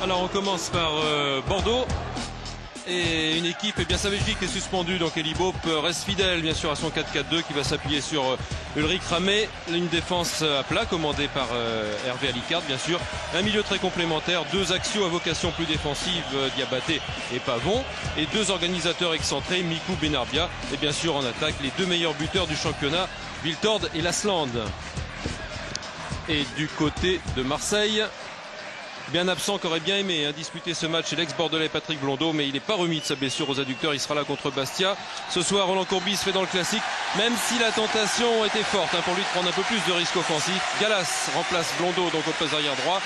Alors on commence par Bordeaux. Et une équipe, eh bien Savejvik est suspendu, donc Eli Boep reste fidèle bien sûr à son 4-4-2 qui va s'appuyer sur Ulrich Ramé. Une défense à plat commandée par Hervé Alicard bien sûr. Un milieu très complémentaire, deux axiaux à vocation plus défensive, Diabaté et Pavon. Et deux organisateurs excentrés, Mikou Benarbia. Et bien sûr en attaque, les deux meilleurs buteurs du championnat, Wiltord et Lasland. Et du côté de Marseille, bien absent qu'aurait bien aimé disputer ce match, c'est l'ex-bordelais Patrick Blondeau, mais il n'est pas remis de sa blessure aux adducteurs, il sera là contre Bastia. Ce soir, Roland Courbis fait dans le classique, même si la tentation était forte pour lui de prendre un peu plus de risques offensifs. Galas remplace Blondeau donc au poste arrière droit.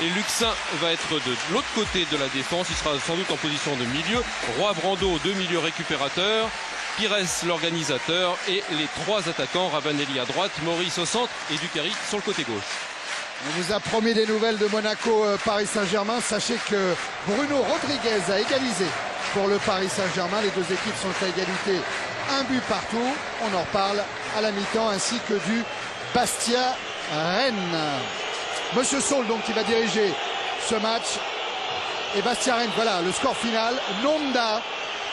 Et Luxin va être de l'autre côté de la défense, il sera sans doute en position de milieu. Roy Brando, deux milieux récupérateurs. Pires, l'organisateur, et les trois attaquants, Ravanelli à droite, Maurice au centre et Ducarry sur le côté gauche. On vous a promis des nouvelles de Monaco Paris Saint-Germain. Sachez que Bruno Rodriguez a égalisé pour le Paris Saint-Germain. Les deux équipes sont à égalité, un but partout. On en reparle à la mi-temps, ainsi que du Bastia-Rennes. Monsieur Saul donc qui va diriger ce match. Et Bastia-Rennes, voilà le score final. Nonda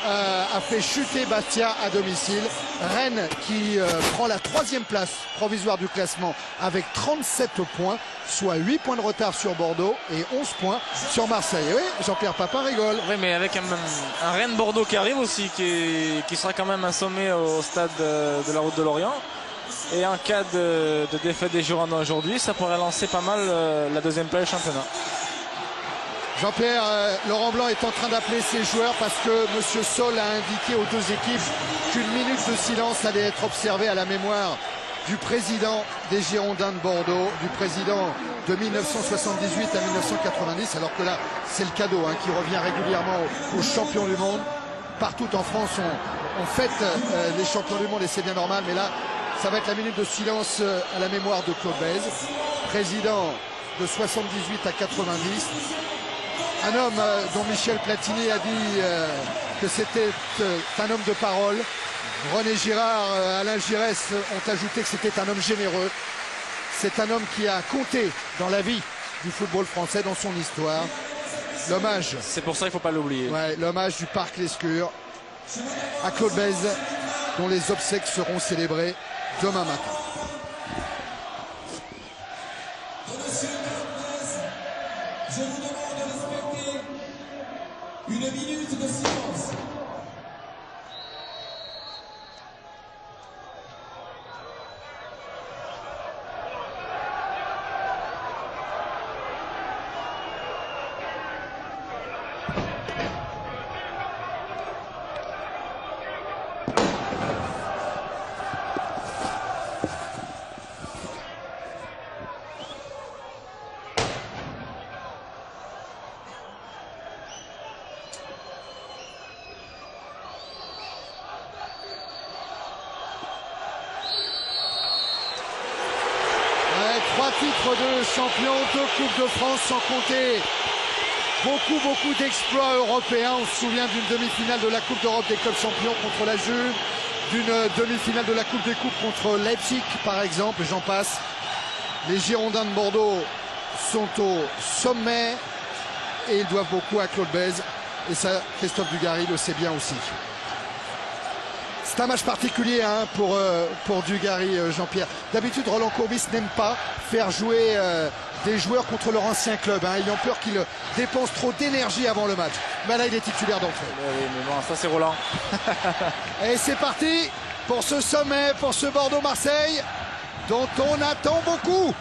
a fait chuter Bastia à domicile. Rennes qui prend la 3e place provisoire du classement avec 37 points, soit 8 points de retard sur Bordeaux et 11 points sur Marseille. Oui, Jean-Pierre Papin rigole. Oui, mais avec un Rennes-Bordeaux qui arrive aussi, qui sera quand même assommé au stade de la Route de Lorient. Et en cas de défaite des Girondins aujourd'hui, ça pourrait lancer pas mal la 2e place du championnat. Jean-Pierre, Laurent Blanc est en train d'appeler ses joueurs parce que M. Sol a indiqué aux deux équipes qu'une minute de silence allait être observée à la mémoire du président des Girondins de Bordeaux, du président de 1978 à 1990, alors que là, c'est le cadeau qui revient régulièrement aux champions du monde. Partout en France, on fête les champions du monde et c'est bien normal, mais là, ça va être la minute de silence à la mémoire de Claude Bèze, président de 78 à 90. Un homme dont Michel Platini a dit que c'était un homme de parole. René Girard, Alain Giresse ont ajouté que c'était un homme généreux. C'est un homme qui a compté dans la vie du football français, dans son histoire. L'hommage. C'est pour ça qu'il ne faut pas l'oublier. Ouais, l'hommage du Parc Lescure à Claude Bèze, dont les obsèques seront célébrées demain matin. Je vous demande de respecter une minute de silence. Titre de champion, 2 Coupes de France, sans compter beaucoup d'exploits européens. On se souvient d'une demi-finale de la Coupe d'Europe des clubs champions contre la Juve, d'une demi-finale de la Coupe des Coupes contre Leipzig par exemple, j'en passe. Les Girondins de Bordeaux sont au sommet et ils doivent beaucoup à Claude Bèze, et ça Christophe Dugarry le sait bien aussi. C'est un match particulier pour Dugarry, Jean-Pierre. D'habitude, Roland Courbis n'aime pas faire jouer des joueurs contre leur ancien club, ayant peur qu'ils dépensent trop d'énergie avant le match. Mais là, il est titulaire d'entrée. Oui, mais bon, ça c'est Roland. Et c'est parti pour ce sommet, pour ce Bordeaux-Marseille, dont on attend beaucoup.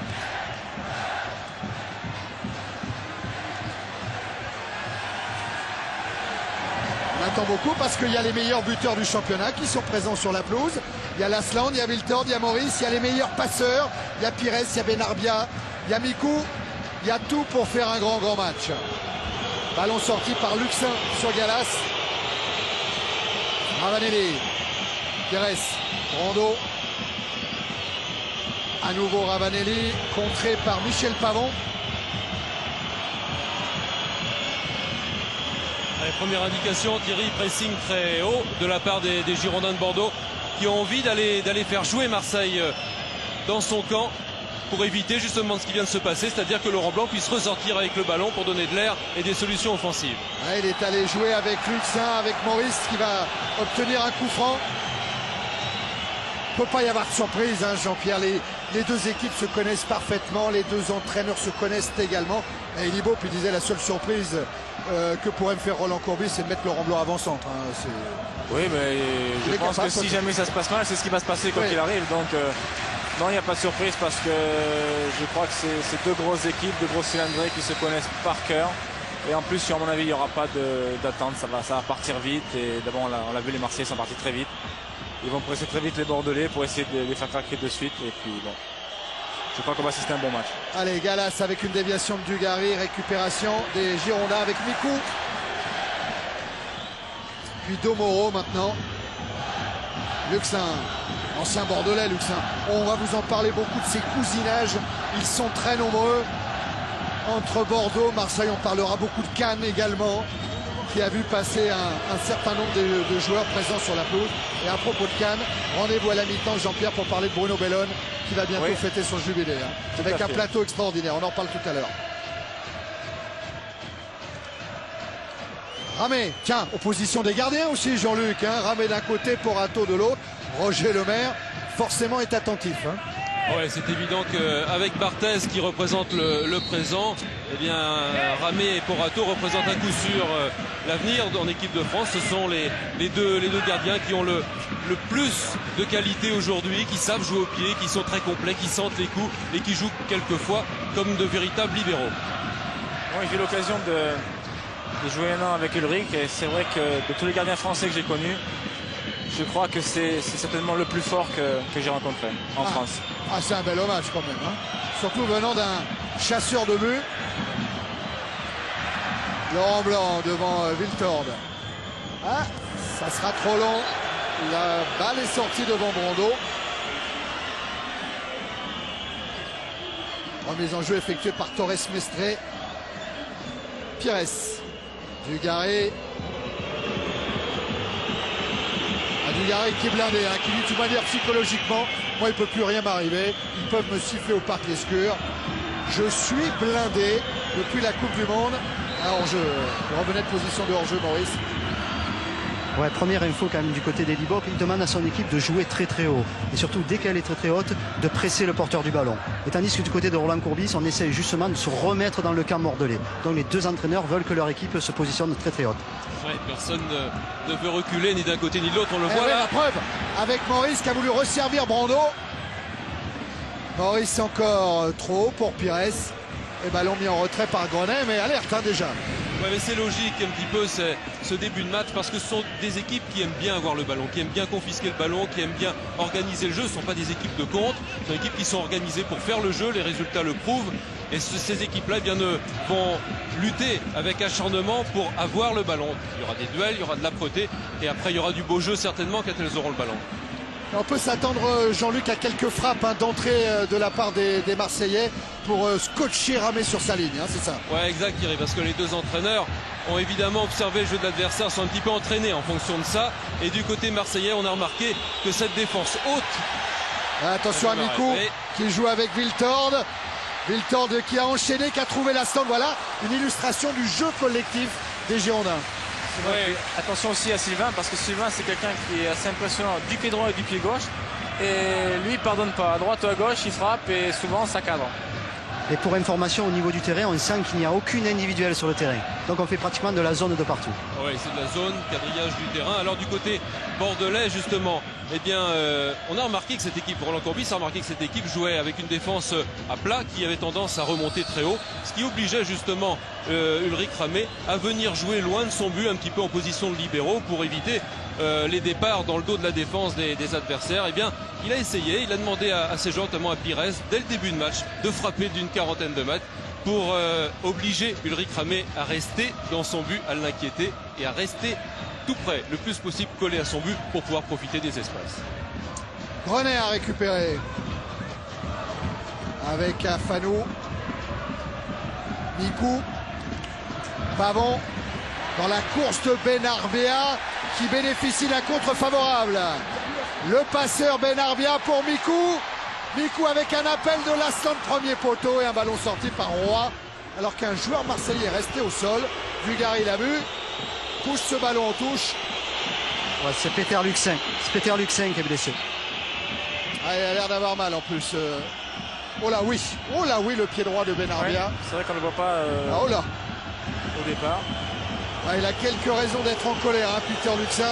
On attend beaucoup parce qu'il y a les meilleurs buteurs du championnat qui sont présents sur la pelouse. Il y a Lasland, il y a Wiltord, il y a Maurice, il y a les meilleurs passeurs. Il y a Pires, il y a Benarbia, il y a Mikou. Il y a tout pour faire un grand match. Ballon sorti par Luxin sur Galas. Ravanelli, Pires, Brando. À nouveau Ravanelli, contré par Michel Pavon. Allez, première indication, Thierry, pressing très haut de la part des Girondins de Bordeaux qui ont envie d'aller faire jouer Marseille dans son camp. pour éviter justement ce qui vient de se passer, c'est-à-dire que Laurent Blanc puisse ressortir avec le ballon pour donner de l'air et des solutions offensives. Ouais, il est allé jouer avec Luxin, avec Maurice qui va obtenir un coup franc. Il ne peut pas y avoir de surprise, hein, Jean-Pierre. Les deux équipes se connaissent parfaitement, les deux entraîneurs se connaissent également. Et Libo, puis disait, la seule surprise que pourrait me faire Roland Courbis, c'est de mettre Laurent Blanc avant-centre. Hein. Oui, mais je pense que si jamais ça se passe mal, c'est ce qui va se passer quand il arrive. Donc non, il n'y a pas de surprise parce que je crois que c'est deux grosses équipes, deux grosses cylindrées qui se connaissent par cœur. Et en plus, à mon avis, il n'y aura pas d'attente, ça va partir vite. Et d'abord, on l'a vu, les Marseillais sont partis très vite. Ils vont presser très vite les Bordelais pour essayer de les faire craquer de suite. Et puis bon, je crois qu'on va assister à un bon match. Allez, Gallas avec une déviation de Dugarry, récupération des Girondins avec Mikou. Puis Domoro maintenant. Luxin, ancien Bordelais Luxin. On va vous en parler beaucoup de ces cousinages. Ils sont très nombreux. Entre Bordeaux, Marseille, on parlera beaucoup de Cannes également, qui a vu passer un certain nombre de joueurs présents sur la pelouse. Et à propos de Cannes, rendez-vous à la mi-temps, Jean-Pierre, pour parler de Bruno Bellone, qui va bientôt fêter son jubilé. Hein, avec un plateau extraordinaire, on en parle tout à l'heure. Ramé, tiens, opposition des gardiens aussi, Jean-Luc. Hein, Ramé d'un côté, Porato de l'autre. Roger Lemaire, forcément, est attentif. Hein. Ouais, c'est évident qu'avec Barthez qui représente le présent, eh bien Ramé et Porato représentent à coup sûr l'avenir en équipe de France. Ce sont les deux gardiens qui ont le plus de qualité aujourd'hui, qui savent jouer au pied, qui sont très complets, qui sentent les coups et qui jouent quelquefois comme de véritables libéraux. Oui, j'ai eu l'occasion de jouer un an avec Ulrich et c'est vrai que de tous les gardiens français que j'ai connus, je crois que c'est certainement le plus fort que j'ai rencontré en France. Ah, c'est un bel hommage quand même. Hein. Surtout venant d'un chasseur de but. Laurent Blanc devant Wiltord. Ah, ça sera trop long. La balle est sortie devant Brando. Remise en jeu effectuée par Torres Mestre. Pires. Dugarry. Dugarry qui est blindé, hein, qui dit de toute manière psychologiquement, moi il ne peut plus rien m'arriver, ils peuvent me siffler au parc Lescure. Je suis blindé depuis la Coupe du Monde. Un hors-jeu, revenait de position de hors-jeu, Maurice. Ouais, première info quand même du côté des Libok, il demande à son équipe de jouer très très haut et surtout dès qu'elle est très très haute de presser le porteur du ballon. Et tandis que du côté de Roland Courbis, on essaye justement de se remettre dans le camp bordelais. Donc les deux entraîneurs veulent que leur équipe se positionne très très haute. Ouais, personne ne veut reculer ni d'un côté ni de l'autre, on le voit là. La preuve avec Maurice qui a voulu resservir Brando. Maurice encore trop haut pour Pires. Et ballon mis en retrait par Grenet, mais alerte hein, déjà. Ouais, mais c'est logique un petit peu ce début de match parce que ce sont des équipes qui aiment bien avoir le ballon, qui aiment bien confisquer le ballon, qui aiment bien organiser le jeu. Ce ne sont pas des équipes de contre, ce sont des équipes qui sont organisées pour faire le jeu, les résultats le prouvent. Et ces équipes-là eh bien, vont lutter avec acharnement pour avoir le ballon. Il y aura des duels, il y aura de l'âpreté et après il y aura du beau jeu certainement quand elles auront le ballon. On peut s'attendre, Jean-Luc, à quelques frappes hein, d'entrée de la part des Marseillais pour scotcher Ramé sur sa ligne, hein, c'est ça? Ouais, exact, Thierry, parce que les deux entraîneurs ont évidemment observé le jeu de l'adversaire, sont un petit peu entraînés en fonction de ça. Et du côté marseillais, on a remarqué que cette défense haute... Attention à Mikou qui joue avec Wiltord. Wiltord qui a enchaîné, qui a trouvé la stand. Voilà une illustration du jeu collectif des Girondins. Ouais. Attention aussi à Sylvain parce que Sylvain c'est quelqu'un qui est assez impressionnant du pied droit et du pied gauche et lui il pardonne pas, à droite ou à gauche il frappe et souvent ça cadre. Et pour information, au niveau du terrain, on sent qu'il n'y a aucune individuelle sur le terrain. Donc on fait pratiquement de la zone de partout. Oui, c'est de la zone, quadrillage du terrain. Alors du côté bordelais, justement, eh bien, on a remarqué que cette équipe, Roland Courbis a remarqué que cette équipe jouait avec une défense à plat qui avait tendance à remonter très haut, ce qui obligeait justement Ulrich Ramé à venir jouer loin de son but, un petit peu en position de libéraux pour éviter les départs dans le dos de la défense des adversaires. Eh bien, il a essayé, il a demandé à ses joueurs, notamment à Pires, dès le début de match, de frapper d'une quarantaine de mètres pour obliger Ulrich Ramé à rester dans son but, à l'inquiéter et à rester tout près, le plus possible collé à son but pour pouvoir profiter des espaces. Grenet a récupéré avec Afanou. Mikou. Pavon dans la course de Benarbia qui bénéficie d'un contre favorable. Le passeur Benarbia pour Mikou. Mikou avec un appel de Lasland, premier poteau et un ballon sorti par Roy. Alors qu'un joueur marseillais est resté au sol. Dugarry l'a vu. Pousse ce ballon en touche. Ouais, c'est Peter Luxin. C'est Peter Luxin qui est blessé. Ah, il a l'air d'avoir mal en plus. Oh là oui, le pied droit de Benarbia. Ouais, c'est vrai qu'on ne le voit pas Oh là. au départ. Ah, il a quelques raisons d'être en colère, hein, Peter Luxin.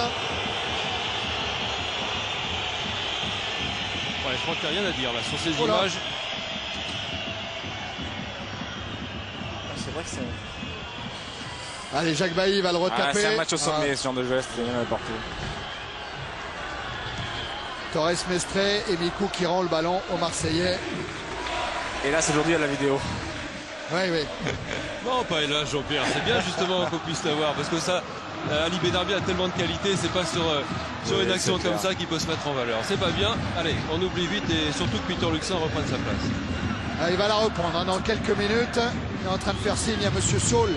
Ouais, je crois qu'il n'y a rien à dire là sur ces Oh là. images. C'est vrai que c'est Allez, Jacques Bailly va le retaper. c'est un match au sommet, ce genre de geste, il y en a partout. Torres Mestre et Mikou qui rend le ballon aux Marseillais. Et là, c'est aujourd'hui à la vidéo. Oui, oui. Non, pas là, Jean-Pierre. C'est bien justement qu'on puisse l'avoir parce que ça, Ali Benarbia a tellement de qualité, c'est pas sur une action comme ça qu'il peut se mettre en valeur. C'est pas bien. Allez, on oublie vite et surtout que Peter Luxin reprenne sa place. Ah, il va la reprendre hein, dans quelques minutes. Il est en train de faire signe à Monsieur Saul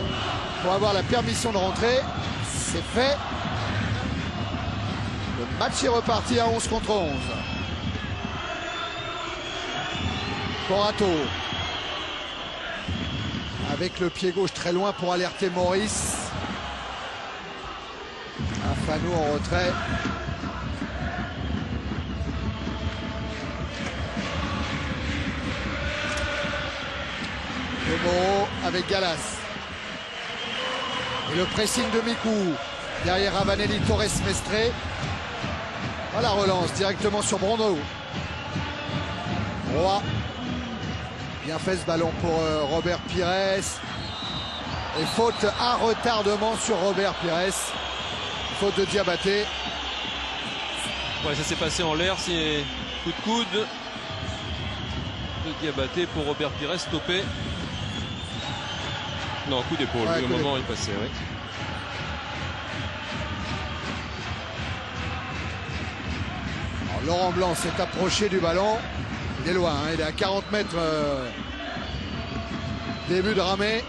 pour avoir la permission de rentrer. C'est fait. Le match est reparti à 11 contre 11. Corato. Avec le pied gauche très loin pour alerter Maurice. Afano en retrait. Moreau avec Galas. Et le pressing de Mikou. Derrière Ravanelli, Torres Mestre. Voilà la relance directement sur Brando. Roy. Bien fait ce ballon pour Robert Pires. Et faute à retardement sur Robert Pires. Faute de Diabaté. Ouais, ça s'est passé en l'air, c'est coup de coude de Diabaté pour Robert Pires, stoppé. Non, coup d'épaule, Ouais, au coup moment où il passait, oui. Alors, Laurent Blanc s'est approché du ballon. Il est loin, hein, il est à 40 mètres. Début de ramée.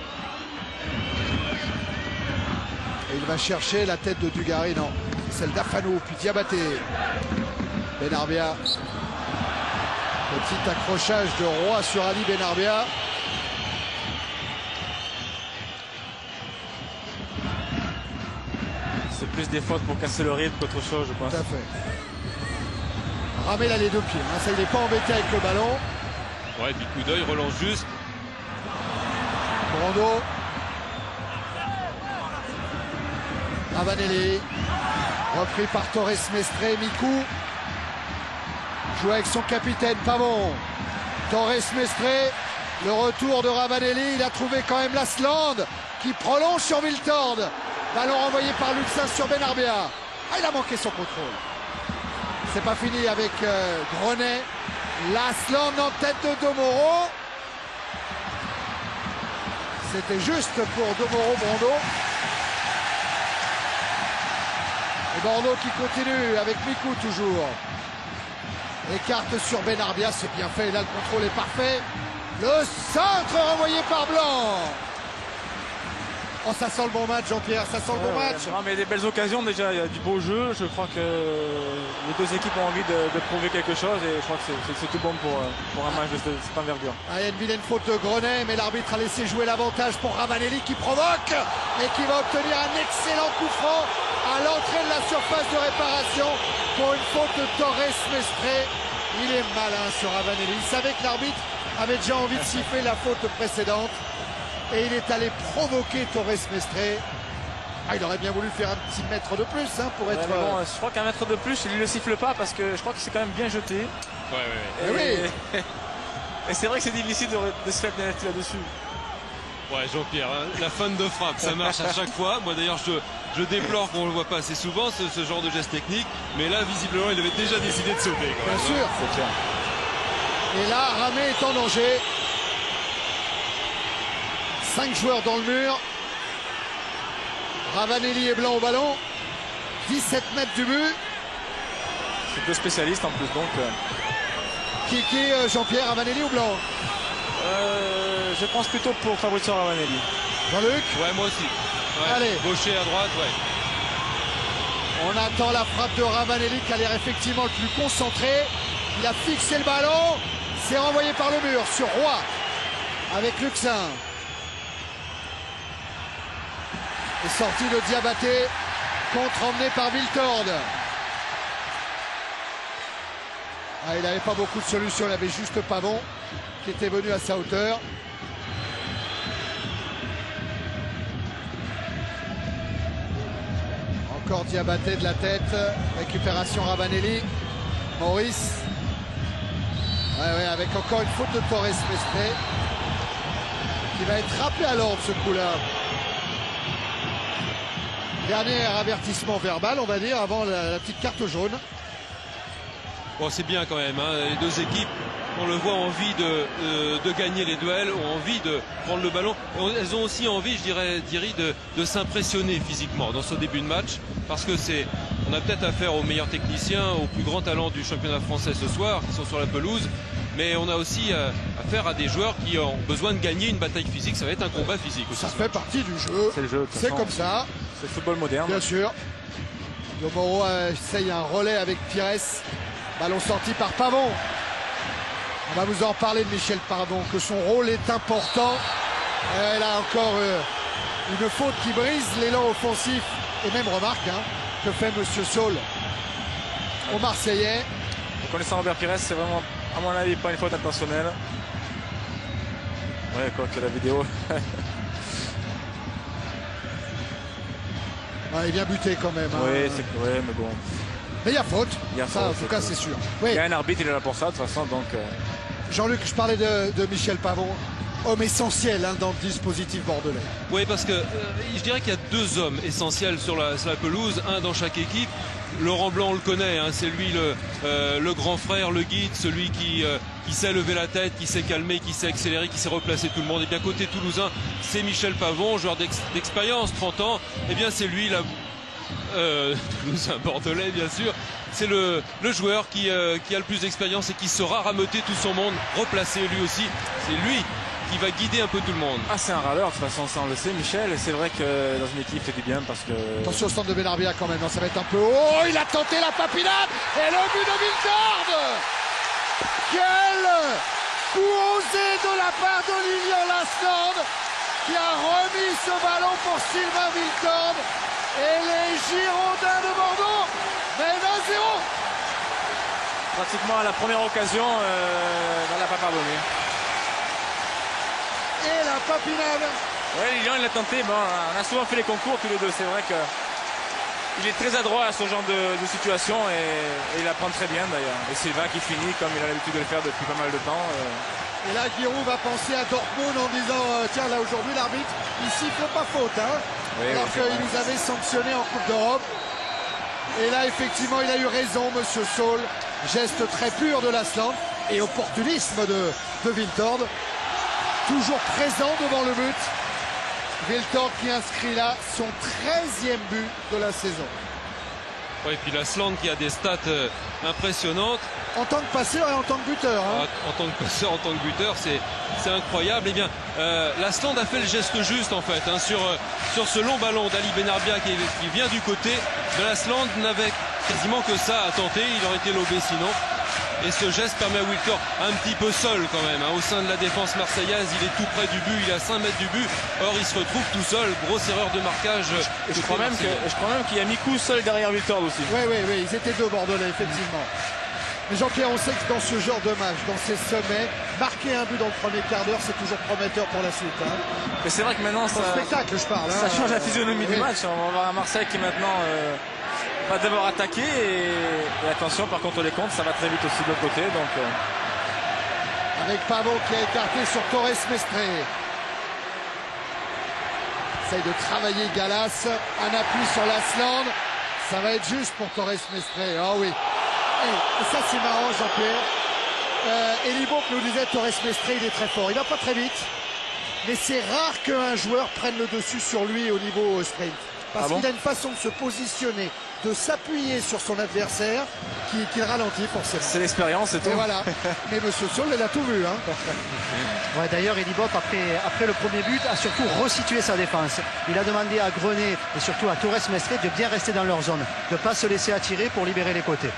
Et il va chercher la tête de Dugarry, non. Celle d'Afano, puis Diabaté. Benarbia. Petit accrochage de Roy sur Ali Benarbia. C'est plus des fautes pour casser le rythme qu'autre chose, je pense. Tout à fait. Ramé là les deux pieds. Hein, ça, il n'est pas embêté avec le ballon. Ouais, puis coup d'œil, relance juste. Brando. Ravanelli. Repris par Torres Mestre. Mikou. Joue avec son capitaine Pavon. Torres Mestre. Le retour de Ravanelli. Il a trouvé quand même Lasland qui prolonge sur Wiltord. Ballon renvoyé par Luxin sur Benarbia. Ah, il a manqué son contrôle. C'est pas fini avec Grenet. Lasland en tête de Domoro. C'était juste pour Domoro Brando. Et Bordeaux qui continue avec Mikou toujours. Écarte sur Benarbia, c'est bien fait. Là, le contrôle est parfait. Le centre renvoyé par Blanc. Oh, ça sent le bon match, Jean-Pierre, ça sent le bon match. Non, mais il y a des belles occasions déjà, il y a du beau jeu. Je crois que les deux équipes ont envie de prouver quelque chose et je crois que c'est tout bon pour un match de cette envergure. Ah, il y a une vilaine faute de Grenet, mais l'arbitre a laissé jouer l'avantage pour Ravanelli qui provoque et qui va obtenir un excellent coup franc à l'entrée de la surface de réparation pour une faute de Torres Mestre. Il est malin ce Ravanelli. Il savait que l'arbitre avait déjà envie de siffler la faute précédente. Et il est allé provoquer Torres Mestre. Ah, il aurait bien voulu faire un petit mètre de plus hein, pour être. Ouais, bon, je crois qu'un mètre de plus, il ne le siffle pas parce que je crois qu'il s'est quand même bien jeté. Ouais. Oui. Et c'est vrai que c'est difficile de se faire pénalty là-dessus. Ouais, Jean-Pierre, hein, la fin de frappe, ça marche à chaque fois. Moi d'ailleurs, je déplore qu'on ne le voit pas assez souvent, ce genre de geste technique. Mais là, visiblement, il avait déjà décidé de sauter. Quand même, Bien sûr. C'est clair. Et là, Ramé est en danger. 5 joueurs dans le mur. Ravanelli et Blanc au ballon. 17 mètres du but. C'est deux spécialistes en plus donc. Qui Jean-Pierre, Ravanelli ou Blanc? Je pense plutôt pour Fabrizio Ravanelli. Jean-Luc? Ouais, moi aussi. Ouais. Allez. Gaucher à droite, ouais. On attend la frappe de Ravanelli qui a l'air effectivement le plus concentré. Il a fixé le ballon. C'est renvoyé par le mur sur Roy avec Luxin. Et sortie de Diabaté, contre emmené par Viltord. Ah, il n'avait pas beaucoup de solutions, il avait juste Pavon qui était venu à sa hauteur. Encore Diabaté de la tête, récupération Ravanelli, Maurice. Ouais, avec encore une faute de Torres Mestre qui va être rappelé à l'ordre ce coup-là. Dernier avertissement verbal, on va dire, avant la petite carte jaune. Bon, c'est bien quand même, hein. Les deux équipes, on le voit, ont envie de gagner les duels, ont envie de prendre le ballon. Elles ont aussi envie, je dirais, Thierry, de s'impressionner physiquement dans ce début de match, parce que on a peut-être affaire aux meilleurs techniciens, aux plus grands talents du championnat français ce soir, qui sont sur la pelouse, mais on a aussi affaire à des joueurs qui ont besoin de gagner une bataille physique. Ça va être un combat physique aussi. Ça fait partie du jeu. C'est le jeu. C'est comme ça. C'est le football moderne. Bien sûr. Domoro essaye un relais avec Pires. Ballon sorti par Pavon. On va vous en parler de Michel Pavon, que son rôle est important. Elle a encore une faute qui brise l'élan offensif. Et même remarque que fait Monsieur Saul au Marseillais. Connaissant Robert Pires, c'est vraiment, à mon avis, pas une faute intentionnelle. Ouais, quoi que la vidéo. Il vient buter quand même. Oui, mais bon. Mais il y a faute. Ça, en tout cas, c'est sûr. Oui. Il y a un arbitre, il est là pour ça, de toute façon. Donc, Jean-Luc, je parlais de Michel Pavon, homme essentiel dans le dispositif bordelais. Oui, parce que je dirais qu'il y a deux hommes essentiels sur la pelouse, un dans chaque équipe. Laurent Blanc, on le connaît, c'est lui le grand frère, le guide, celui qui sait lever la tête, qui sait calmer, qui sait accélérer, qui sait replacer tout le monde. Et bien côté toulousain, c'est Michel Pavon, joueur d'expérience, 30 ans. Et bien c'est lui, toulousain bordelais bien sûr, c'est le joueur qui a le plus d'expérience et qui saura rameuter tout son monde, replacer lui aussi. C'est lui qui va guider un peu tout le monde. Ah, c'est un râleur, de toute façon, ça on le sait, Michel. Et c'est vrai que dans une équipe, c'est du bien parce que. Attention au centre de Benarbia quand même, ça va être un peu haut. Il a tenté la papinade et le but de Viltord. Quel coup osé de la part d'Olivier Lasland qui a remis ce ballon pour Sylvain Viltord. Et les Girondins de Bordeaux mènent 1-0. Pratiquement à la première occasion, on l'a pas pardonné. Et la papinade. Oui, Lilian, il l'a tenté. Bon, on a souvent fait les concours tous les deux. C'est vrai qu'il est très adroit à ce genre de situation et il apprend très bien d'ailleurs. Et Sylvain qui finit comme il a l'habitude de le faire depuis pas mal de temps. Et là, Giroud va penser à Dortmund en disant tiens, là aujourd'hui, l'arbitre, ici, il ne faut pas faute. Oui, alors qu'il nous avait sanctionné en Coupe d'Europe. Et là, effectivement, il a eu raison, Monsieur Saul. Geste très pur de Lasland et opportunisme de Viltord. Toujours présent devant le but. Viltord qui inscrit là son 13e but de la saison. Oui, et puis Lasland qui a des stats impressionnantes. En tant que passeur et en tant que buteur. En tant que passeur, en tant que buteur, c'est incroyable. Eh bien, Lasland a fait le geste juste en fait sur ce long ballon d'Ali Benarbia qui vient du côté. Mais Lasland n'avait quasiment que ça à tenter. Il aurait été lobé sinon. Et ce geste permet à Viltord un petit peu seul quand même. Au sein de la défense marseillaise, il est tout près du but, il est à 5 mètres du but. Or, il se retrouve tout seul. Grosse erreur de marquage. Je crois même qu'il y a Mikou seul derrière Viltord aussi. Oui, ils étaient deux Bordelais, effectivement. Mais Jean-Pierre, on sait que dans ce genre de match, dans ces sommets, marquer un but dans le premier quart d'heure, c'est toujours prometteur pour la suite. Mais c'est vrai que maintenant, c'est un spectacle, je parle. Ça change la physionomie du match. On va voir un Marseille qui maintenant va devoir attaquer. Et attention, par contre, les comptes, ça va très vite aussi de l'autre côté. Donc, avec Pavon qui a écarté sur Torres Mestre. Essaye de travailler Galas. Un appui sur Lasland. Ça va être juste pour Torres Mestre. Ah oui. Et ça c'est marrant, Jean-Pierre. Elibo nous disait Torres Mestre, il est très fort. Il va pas très vite, mais c'est rare qu'un joueur prenne le dessus sur lui au niveau sprint. Parce qu'il a une façon de se positionner, de s'appuyer sur son adversaire qui le ralentit forcément. C'est l'expérience et tout. Et voilà. Mais Monsieur Saul, il a tout vu. Ouais, d'ailleurs, Elibop, après le premier but, a surtout resitué sa défense. Il a demandé à Grenet et surtout à Torres Mestre de bien rester dans leur zone, de ne pas se laisser attirer pour libérer les côtés.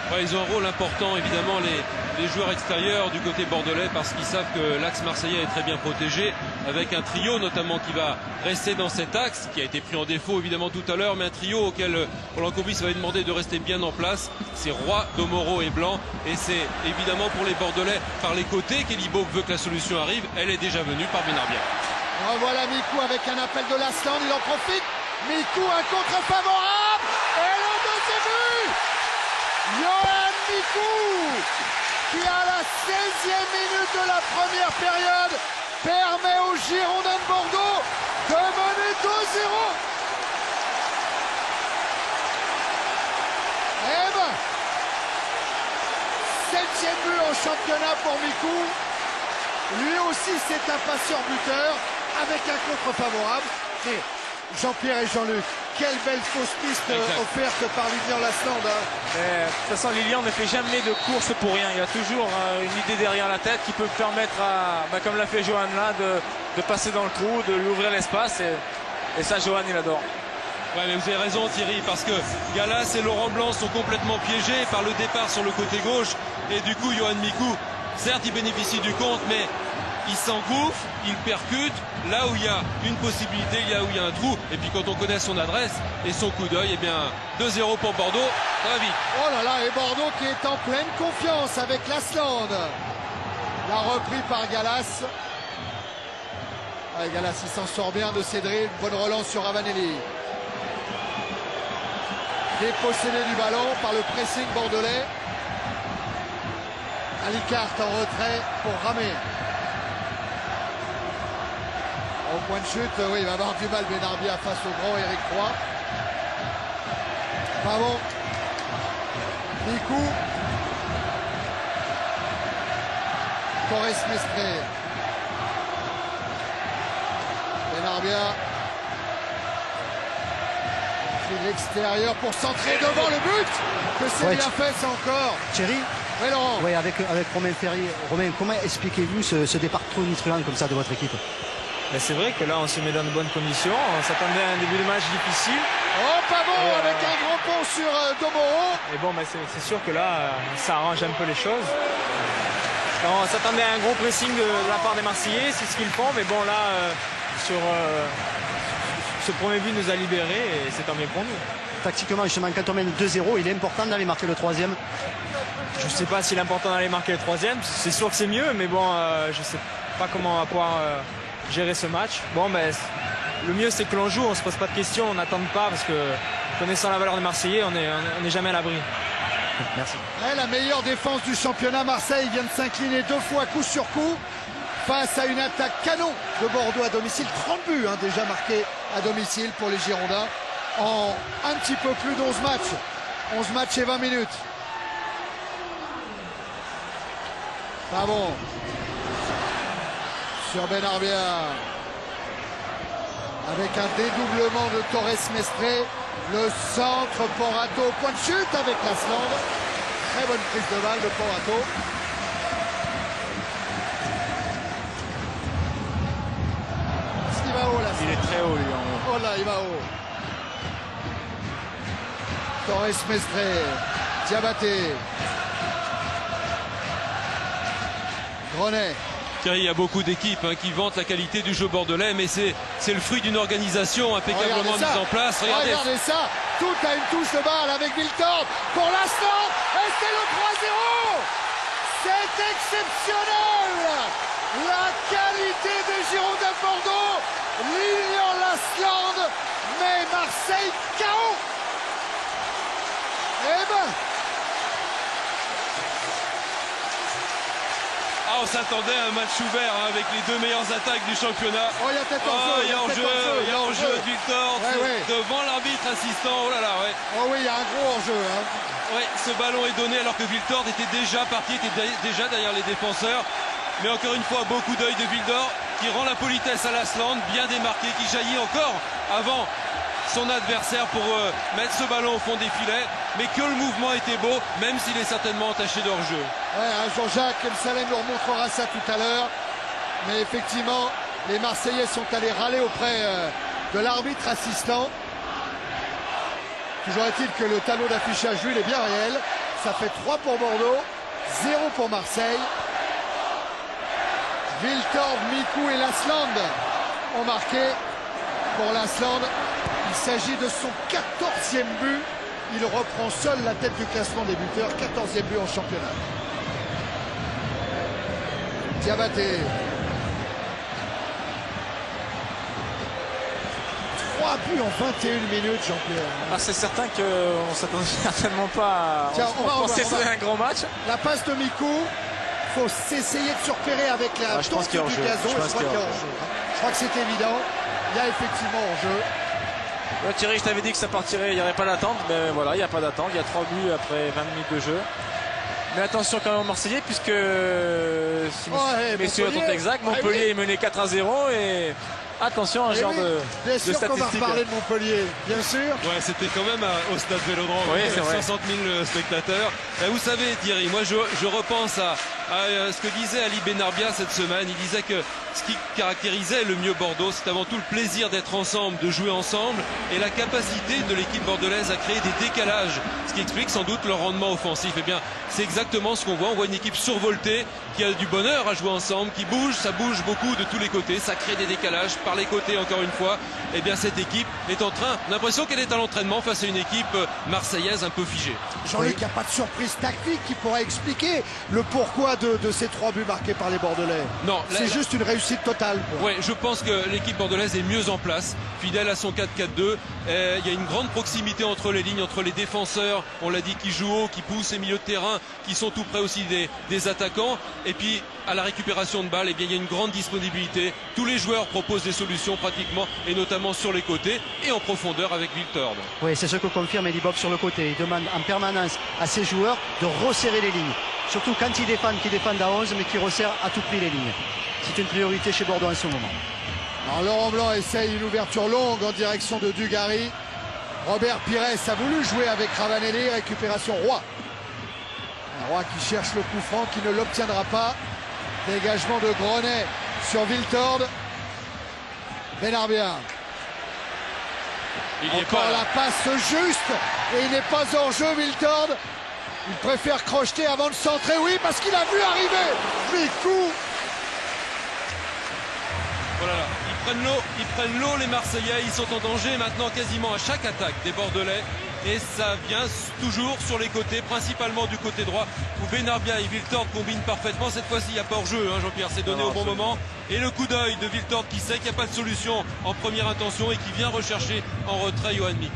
Ouais, ils ont un rôle important, évidemment, les joueurs extérieurs du côté bordelais parce qu'ils savent que l'axe marseillais est très bien protégé avec un trio notamment qui va rester dans cet axe qui a été pris en défaut évidemment tout à l'heure, mais un trio auquel Roland Courbis va lui demander de rester bien en place. C'est Roy, Domoro et Blanc, et c'est évidemment pour les bordelais par les côtés qu'Elibo veut que la solution arrive. Elle est déjà venue par Benarbia. Revoilà Mikou avec un appel de Lasland, il en profite. Mikou, un contre favorable et le deuxième but. Yoann Mikou, qui à la 16e minute de la première période permet aux Girondins de Bordeaux de mener 2-0. Eh ben, 7e but en championnat pour Mikou. Lui aussi c'est un passeur buteur avec un contre favorable. Et Jean-Pierre et Jean-Luc, quelle belle fausse piste offerte par Lilian Lasland. De toute façon, Lilian ne fait jamais de course pour rien. Il y a toujours une idée derrière la tête qui peut permettre, comme l'a fait Johan là, de passer dans le trou, de lui ouvrir l'espace. Et ça, Johan, il adore. Ouais, mais vous avez raison Thierry, parce que Gallas et Laurent Blanc sont complètement piégés par le départ sur le côté gauche. Et du coup, Yoann Mikou, certes, il bénéficie du compte, mais il s'engouffre, il percute là où il y a une possibilité, là où il y a un trou. Et puis quand on connaît son adresse et son coup d'œil, eh bien 2-0 pour Bordeaux, ça va vite. Oh là là, et Bordeaux qui est en pleine confiance avec Lasland. La reprise par Gallas. Ouais, Gallas, il s'en sort bien de ses drills. Bonne relance sur Ravanelli. Dépossédé du ballon par le pressing bordelais. Alicart en retrait pour Ramé. Au point de chute, oui, il va avoir du mal Benarbia face au grand Eric Roy. Pas bon. Mikou. Torres Mestre. Benarbia. Fait de l'extérieur pour centrer devant le but. Que c'est bien fait, ça encore. Thierry. Oui, Laurent. Oui, avec Romain Ferrier. Romain, comment expliquez-vous ce départ tonitruant comme ça de votre équipe? C'est vrai que là on se met dans de bonnes conditions, on s'attendait à un début de match difficile. Oh pas bon, avec un grand pont sur Domoro. Et bon c'est sûr que là ça arrange un peu les choses. Alors, on s'attendait à un gros pressing de la part des Marseillais, c'est ce qu'ils font, mais bon là sur ce premier but nous a libérés et c'est tant mieux pour nous. Tactiquement justement quand on mène 2-0, il est important d'aller marquer le troisième. Je ne sais pas s'il est important d'aller marquer le troisième, c'est sûr que c'est mieux, mais bon je ne sais pas comment on va pouvoir gérer ce match. Bon le mieux c'est que l'on joue, on se pose pas de questions, on n'attend pas parce que connaissant la valeur des Marseillais, on n'est jamais à l'abri. Merci. Ouais, la meilleure défense du championnat, Marseille vient de s'incliner 2 fois coup sur coup face à une attaque canon de Bordeaux à domicile. 30 buts déjà marqués à domicile pour les Girondins en un petit peu plus d'11 matchs. 11 matchs et 20 minutes. Pas bon. Sur Benarbia. Avec un dédoublement de Torres Mestre. Le centre Porato. Point de chute avec Lasland. Très bonne prise de balle de Porato. Est-ce qu'il va haut là? Il est très haut lui. Oh là, il va haut. Torres Mestre. Diabaté. Grenet. Thierry, il y a beaucoup d'équipes qui vantent la qualité du jeu bordelais, mais c'est le fruit d'une organisation impeccablement mise en place. Regardez ça, tout a une touche de balle avec Wiltord pour l'instant, et c'est le 3-0. C'est exceptionnel. La qualité des Girondins de Bordeaux. Lilian Lasland met Marseille KO. Eh ben, on s'attendait à un match ouvert avec les 2 meilleures attaques du championnat. Oh, il y a peut-être hors-jeu. Il y a hors-jeu de Wiltord devant l'arbitre assistant. Oh là là, ouais. Oh oui, il y a un gros hors-jeu. Ouais, ce ballon est donné alors que Wiltord était déjà parti, était déjà derrière les défenseurs. Mais encore une fois, beaucoup d'œil de Wiltord qui rend la politesse à Lasland, bien démarqué, qui jaillit encore avant son adversaire pour mettre ce ballon au fond des filets, mais que le mouvement était beau, même s'il est certainement entaché d'hors-jeu. Ouais, Jean-Jacques Msalem nous remontrera ça tout à l'heure, mais effectivement, les Marseillais sont allés râler auprès de l'arbitre assistant. Toujours est-il que le tableau d'affichage, lui, il est bien réel. Ça fait 3 pour Bordeaux, 0 pour Marseille. Viltord, Mikou et Lasland ont marqué pour Lasland. Il s'agit de son 14e but. Il reprend seul la tête du classement des buteurs. 14e but en championnat. Diabaté. 3 buts en 21 minutes, Jean-Pierre. Ah, c'est certain qu'on ne s'attendait certainement pas à... Tiens, on va un grand match. La passe de Mikou. Il faut s'essayer de se repérer avec la je pense tente qu'il y a du hors-jeu. gazon. Je pense qu'il y a hors-jeu. Je crois que c'est évident. Il y a effectivement hors-jeu. Ouais, Thierry, je t'avais dit que ça partirait, il n'y aurait pas d'attente, mais voilà, il n'y a pas d'attente. Il y a 3 buts après 20 minutes de jeu. Mais attention quand même aux Marseillais, puisque si messieurs sont exacts, Montpellier est mené 4-0 et attention à un genre de bien sûr qu'on va statistique. reparler de Montpellier, bien sûr. Ouais, c'était quand même au stade Vélodrome, Oui, avec c'est vrai. 60 000 spectateurs. Et vous savez, Thierry, moi je repense à ce que disait Ali Benarbia cette semaine. Il disait que ce qui caractérisait le mieux Bordeaux, c'est avant tout le plaisir d'être ensemble, de jouer ensemble et la capacité de l'équipe bordelaise à créer des décalages, ce qui explique sans doute leur rendement offensif. Eh bien, c'est exactement ce qu'on voit. On voit une équipe survoltée qui a du bonheur à jouer ensemble, qui bouge, ça bouge beaucoup de tous les côtés, ça crée des décalages par les côtés encore une fois. Eh bien, cette équipe est en train, on a l'impression qu'elle est à l'entraînement face à une équipe marseillaise un peu figée. Jean-Luc, il n'y a pas de surprise tactique qui pourrait expliquer le pourquoi de ces 3 buts marqués par les Bordelais. Non, c'est juste une réussite totale. Oui, je pense que l'équipe bordelaise est mieux en place, fidèle à son 4-4-2. Il y a une grande proximité entre les lignes, entre les défenseurs, on l'a dit, qui jouent haut, qui poussent les milieux de terrain, qui sont tout près aussi des attaquants. Et puis, à la récupération de balles, eh bien, il y a une grande disponibilité. Tous les joueurs proposent des solutions pratiquement, et notamment sur les côtés et en profondeur avec Viltord. Oui, c'est ce que confirme Elie Bob sur le côté. Il demande en permanence à ses joueurs de resserrer les lignes. Surtout quand ils défendent à 11, mais qui resserrent à tout prix les lignes. C'est une priorité chez Bordeaux en ce moment. Alors Laurent Blanc essaye une ouverture longue en direction de Dugarry. Robert Pires a voulu jouer avec Ravanelli, récupération Roy. Un Roy qui cherche le coup franc, qui ne l'obtiendra pas. Dégagement de Grenet sur Viltord. Benarbia. Il n'y est Encore pas là. la passe juste et il n'est pas en jeu, Viltord. Il préfère crocheter avant de centrer, oui, parce qu'il a vu arriver Mikou. Voilà, ils prennent l'eau les Marseillais, ils sont en danger maintenant quasiment à chaque attaque des Bordelais et ça vient toujours sur les côtés, principalement du côté droit où Benarbia et Viltord combinent parfaitement. Cette fois-ci il n'y a pas hors-jeu, hein, Jean-Pierre, c'est donné au bon moment et le coup d'œil de Viltord qui sait qu'il n'y a pas de solution en première intention et qui vient rechercher en retrait Johan Mikou.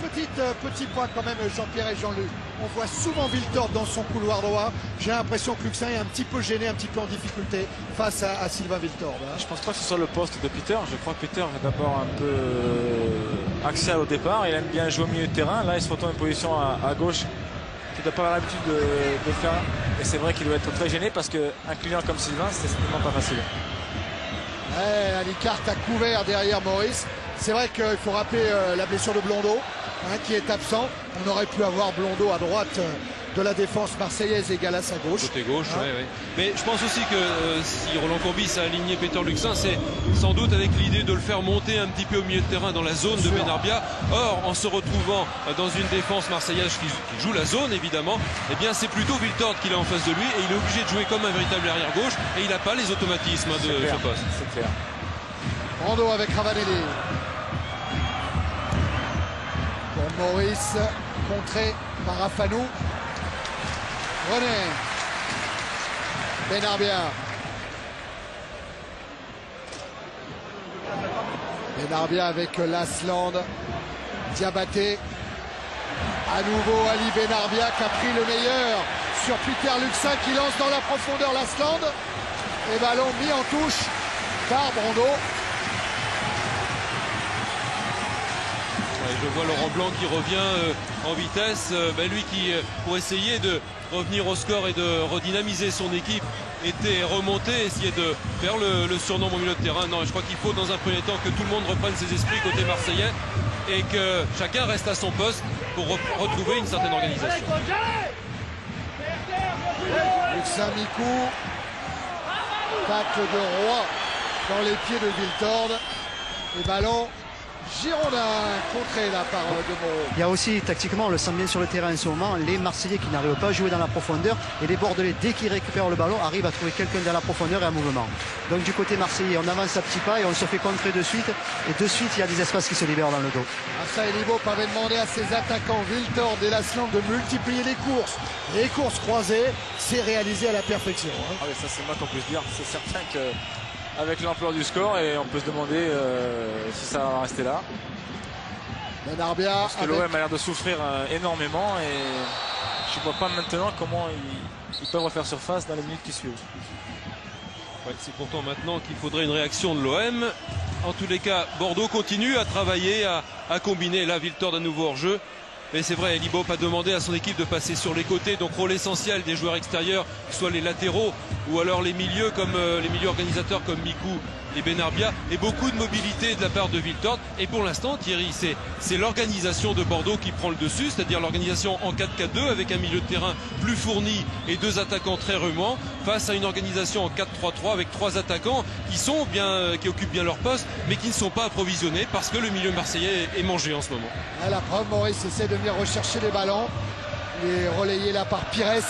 Petit point quand même, Jean-Pierre et Jean-Luc. On voit souvent Viltord dans son couloir droit. J'ai l'impression que Luxin est un petit peu gêné, un petit peu en difficulté face à Sylvain Viltord. Hein. Je pense pas que ce soit le poste de Peter. Je crois que Peter est d'abord un peu axial au départ. Il aime bien jouer au milieu de terrain. Là, il se retrouve en position à gauche. Il n'a pas l'habitude de faire. Et c'est vrai qu'il doit être très gêné parce qu'un client comme Sylvain, c'est certainement pas facile. Ouais, Alicart a couvert derrière Maurice. C'est vrai qu'il faut rappeler la blessure de Blondeau, hein, qui est absent. On aurait pu avoir Blondeau à droite de la défense marseillaise et Gallas à gauche. Côté gauche, hein. Ouais. Mais je pense aussi que si Roland Courbis a aligné Peter Luxin, c'est sans doute avec l'idée de le faire monter un petit peu au milieu de terrain dans la zone de Benarbia. Or, en se retrouvant dans une défense marseillaise qui joue la zone évidemment, eh bien c'est plutôt Viltord qu'il est en face de lui et il est obligé de jouer comme un véritable arrière gauche et il n'a pas les automatismes de ce poste. C'est clair. Brando avec Ravanelli. Pour Maurice, contré par Afanou. René. Benarbia. Benarbia avec Lasland. Diabaté. À nouveau Ali Benarbia qui a pris le meilleur sur Peter Luxin qui lance dans la profondeur Lasland. Et ballon mis en touche par Brando. Je vois Laurent Blanc qui revient en vitesse. Lui qui, pour essayer de revenir au score et de redynamiser son équipe, était remonté, essayer de faire le surnombre au milieu de terrain. Non, je crois qu'il faut dans un premier temps que tout le monde reprenne ses esprits côté marseillais et que chacun reste à son poste pour retrouver une certaine organisation. Luxin Mikou. Tacle de Roy dans les pieds de Viltord. Et ballon Girondins, contré là par De Moro. Il y a aussi, tactiquement, on le sent bien sur le terrain en ce moment, les Marseillais qui n'arrivent pas à jouer dans la profondeur et les Bordelais, dès qu'ils récupèrent le ballon, arrivent à trouver quelqu'un dans la profondeur et en mouvement. Donc du côté marseillais, on avance à petits pas et on se fait contrer de suite. Et de suite, il y a des espaces qui se libèrent dans le dos. Raphaël Libop avait demandé à ses attaquants Wiltord et Lasland de multiplier les courses. Les courses croisées, c'est réalisé à la perfection. Hein. Ah oui, ça c'est moi qu'on peut se dire. C'est certain que avec l'ampleur du score, et on peut se demander si ça va rester là. Benarbia parce que l'OM a l'air de souffrir énormément et je ne vois pas maintenant comment ils peuvent refaire surface dans les minutes qui suivent. Ouais, c'est pourtant maintenant qu'il faudrait une réaction de l'OM. En tous les cas, Bordeaux continue à travailler, à combiner. Là, Wiltord à nouveau hors jeu. Mais c'est vrai, Libop a demandé à son équipe de passer sur les côtés, donc rôle essentiel des joueurs extérieurs, soit les latéraux ou alors les milieux comme les milieux organisateurs comme Mikou et Benarbia, et beaucoup de mobilité de la part de Wiltord. Et pour l'instant, Thierry, c'est l'organisation de Bordeaux qui prend le dessus, c'est-à-dire l'organisation en 4-4-2 avec un milieu de terrain plus fourni et deux attaquants très remuants, face à une organisation en 4-3-3 avec trois attaquants qui occupent bien leur poste, mais qui ne sont pas approvisionnés parce que le milieu marseillais est mangé en ce moment. À la preuve, Maurice essaie de venir rechercher les ballons. Il est relayé là par Pires.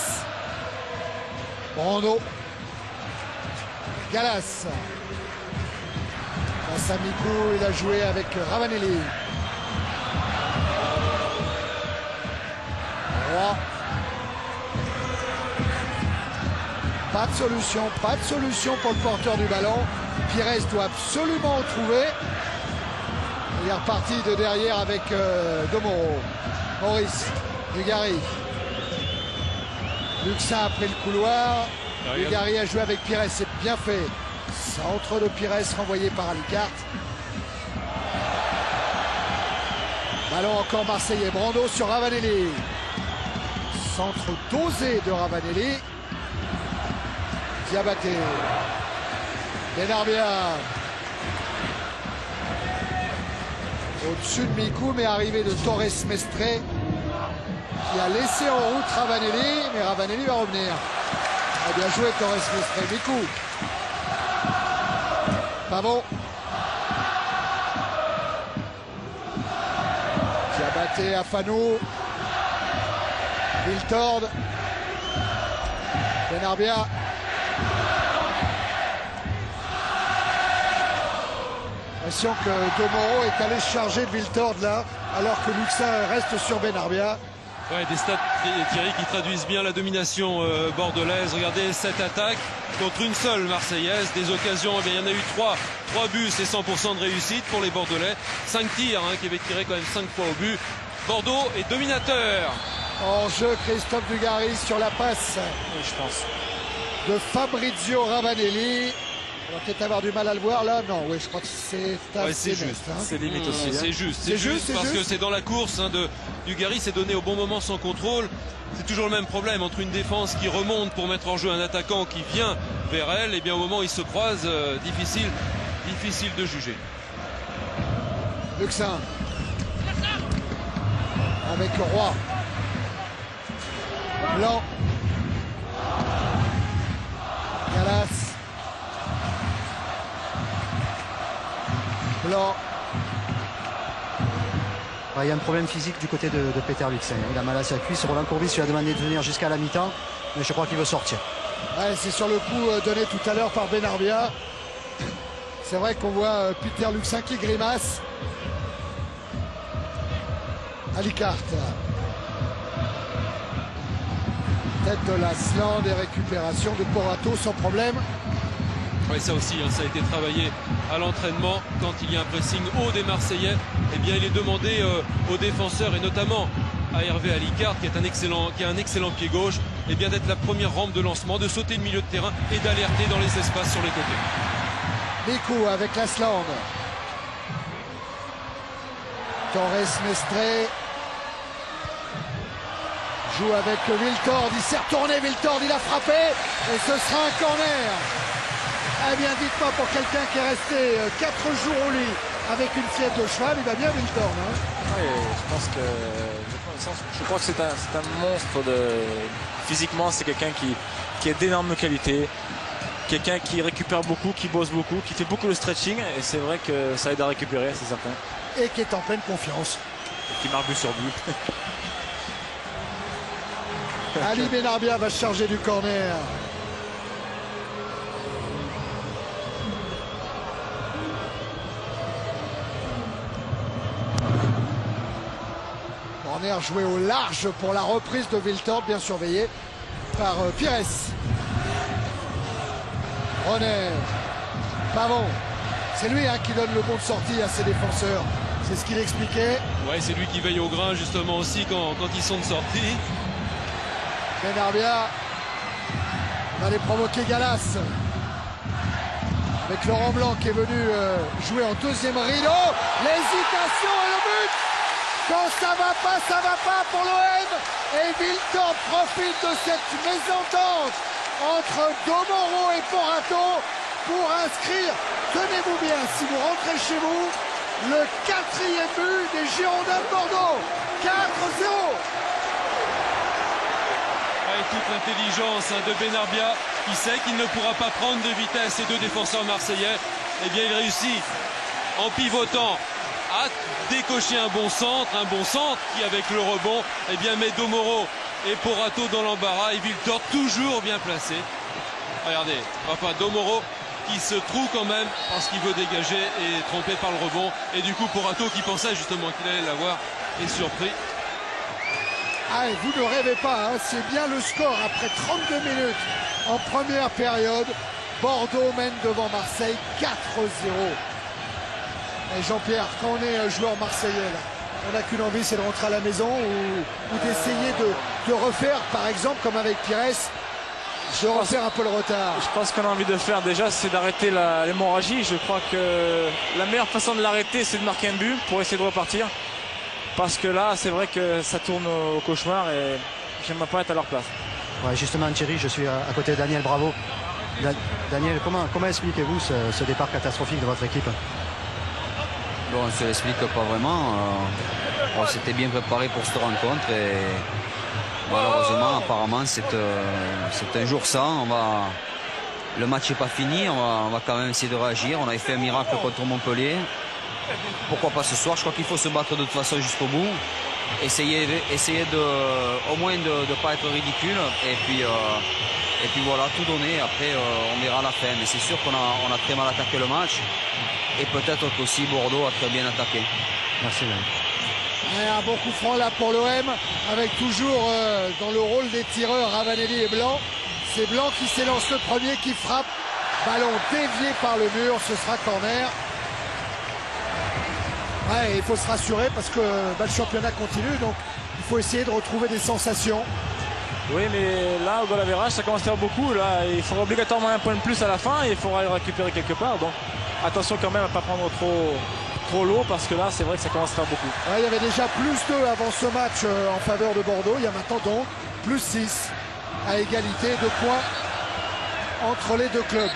Brando. Galas. Face à Mikou, il a joué avec Ravanelli. Roy. Pas de solution pour le porteur du ballon. Pires doit absolument en trouver. Il est reparti de derrière avec De Moro. Maurice, Dugarry. Luxin a pris le couloir. Dugarry a joué avec Pires, c'est bien fait. Centre de Pires renvoyé par Alicart. Ballon encore marseillais. Brando sur Ravanelli. Centre dosé de Ravanelli. Diabaté. Benarbia. Au-dessus de Mikou, mais arrivé de Torres Mestre qui a laissé en route Ravanelli, mais Ravanelli va revenir. A bien joué Torres Mestre. Mikou. Pavon. Diabaté à Fanou. Wiltord. Benarbia. L'impression que De Moro est allé se charger de Wiltord là, alors que Luxin reste sur Benarbia. Ouais, des stats, Thierry, qui traduisent bien la domination bordelaise. Regardez, 7 attaques contre une seule marseillaise. Des occasions, eh bien, il y en a eu 3 buts, c'est 100% de réussite pour les Bordelais. 5 tirs qui avaient tiré quand même 5 fois au but. Bordeaux est dominateur. En jeu, Christophe Dugarry sur la passe. Oui, je pense. De Fabrizio Ravanelli. On va peut-être avoir du mal à le voir là. Non, oui, je crois que c'est assez juste. Hein. C'est limite aussi. C'est juste parce que c'est dans la course de Dugarry, c'est donné au bon moment sans contrôle. C'est toujours le même problème entre une défense qui remonte pour mettre en jeu un attaquant qui vient vers elle. Et bien au moment où ils se croisent, difficile de juger. Luxin. Avec Roy. Blanc. Galas. Blanc. Il y a un problème physique du côté de Peter Luxin. Il a mal à sa cuisse. Roland Courbis lui a demandé de venir jusqu'à la mi-temps, mais je crois qu'il veut sortir. Ouais, c'est sur le coup donné tout à l'heure par Benarbia. C'est vrai qu'on voit Peter Luxin qui grimace. Alicart. Tête de Lasland et récupération de Porato sans problème. Oui, ça aussi, ça a été travaillé à l'entraînement. Quand il y a un pressing haut des Marseillais, eh bien, il est demandé aux défenseurs et notamment à Hervé Alicart, qui a un excellent pied gauche, eh bien, d'être la première rampe de lancement, de sauter le milieu de terrain et d'alerter dans les espaces sur les côtés. Mikou avec Lasland. Torres Mestre joue avec Wiltord, il s'est retourné, Wiltord, il a frappé et ce sera un corner. Eh bien, dites-moi, pour quelqu'un qui est resté 4 jours au lit avec une fièvre de cheval, il va bien Wiltord. Hein. Oui, je crois que c'est un monstre physiquement, c'est quelqu'un qui est d'énormes qualités, quelqu'un qui récupère beaucoup, qui bosse beaucoup, qui fait beaucoup de stretching, et c'est vrai que ça aide à récupérer, c'est certain. et qui est en pleine confiance. Et qui marque but sur but. Ali Benarbia va se charger du corner. Corner joué au large pour la reprise de Wiltord, bien surveillé par Pires. Roner, Pavon, c'est lui qui donne le bon de sortie à ses défenseurs. C'est ce qu'il expliquait. Ouais, c'est lui qui veille au grain justement aussi quand ils sont de sortie. Benarbia va aller provoquer Gallas. Avec Laurent Blanc qui est venu jouer en deuxième rideau. L'hésitation et le but. Quand ça va pas pour l'OM. Et Wiltord profite de cette mésentente entre Domoro et Porato pour inscrire, tenez-vous bien, si vous rentrez chez vous, le 4e but des Girondins de Bordeaux. 4-0. Avec toute l'intelligence de Benarbia, qui sait qu'il ne pourra pas prendre de vitesse ces deux défenseurs marseillais, eh bien il réussit en pivotant à décocher un bon centre qui avec le rebond eh bien met Domoro et Porato dans l'embarras et Wiltord toujours bien placé. Regardez, enfin Domoro qui se trouve quand même parce qu'il veut dégager et trompé par le rebond, et du coup Porato qui pensait justement qu'il allait l'avoir est surpris. Ah, et vous ne rêvez pas, c'est bien le score après 32 minutes en première période. Bordeaux mène devant Marseille 4-0. Et Jean-Pierre, quand on est joueur marseillais, là, on n'a qu'une envie, c'est de rentrer à la maison ou d'essayer de refaire, par exemple, comme avec Pires, de refaire un peu le retard. Je pense qu'on a envie de faire déjà, c'est d'arrêter l'hémorragie. Je crois que la meilleure façon de l'arrêter, c'est de marquer un but pour essayer de repartir. Parce que là, c'est vrai que ça tourne au cauchemar et j'aimerais pas être à leur place. Ouais, justement, Thierry, je suis à côté de Daniel Bravo. Daniel, comment expliquez-vous ce départ catastrophique de votre équipe? Bon, on ne se l'explique pas vraiment. On s'était bien préparé pour cette rencontre et malheureusement, apparemment, c'est un jour sans. Le match n'est pas fini, on va quand même essayer de réagir. On avait fait un miracle contre Montpellier. Pourquoi pas ce soir? Je crois qu'il faut se battre de toute façon jusqu'au bout. Essayer au moins de ne pas être ridicule. Et puis voilà, tout donner. Après, on verra la fin. Mais c'est sûr qu'on a très mal attaqué le match. Et peut-être qu'aussi Bordeaux a très bien attaqué. Merci. Un bon coup franc là pour l'OM, avec toujours dans le rôle des tireurs Ravanelli et Blanc. C'est Blanc qui s'élance le premier, qui frappe. Ballon dévié par le mur, ce sera corner. Ouais, il faut se rassurer parce que le championnat continue, donc il faut essayer de retrouver des sensations. Oui, mais là, au goal average, ça commence à faire beaucoup. Là, il faudra obligatoirement un point de plus à la fin et il faudra le récupérer quelque part. Donc attention quand même à ne pas prendre trop l'eau parce que là, c'est vrai que ça commence à faire beaucoup. Ouais, il y avait déjà +2 avant ce match en faveur de Bordeaux. Il y a maintenant donc +6 à égalité de points entre les deux clubs.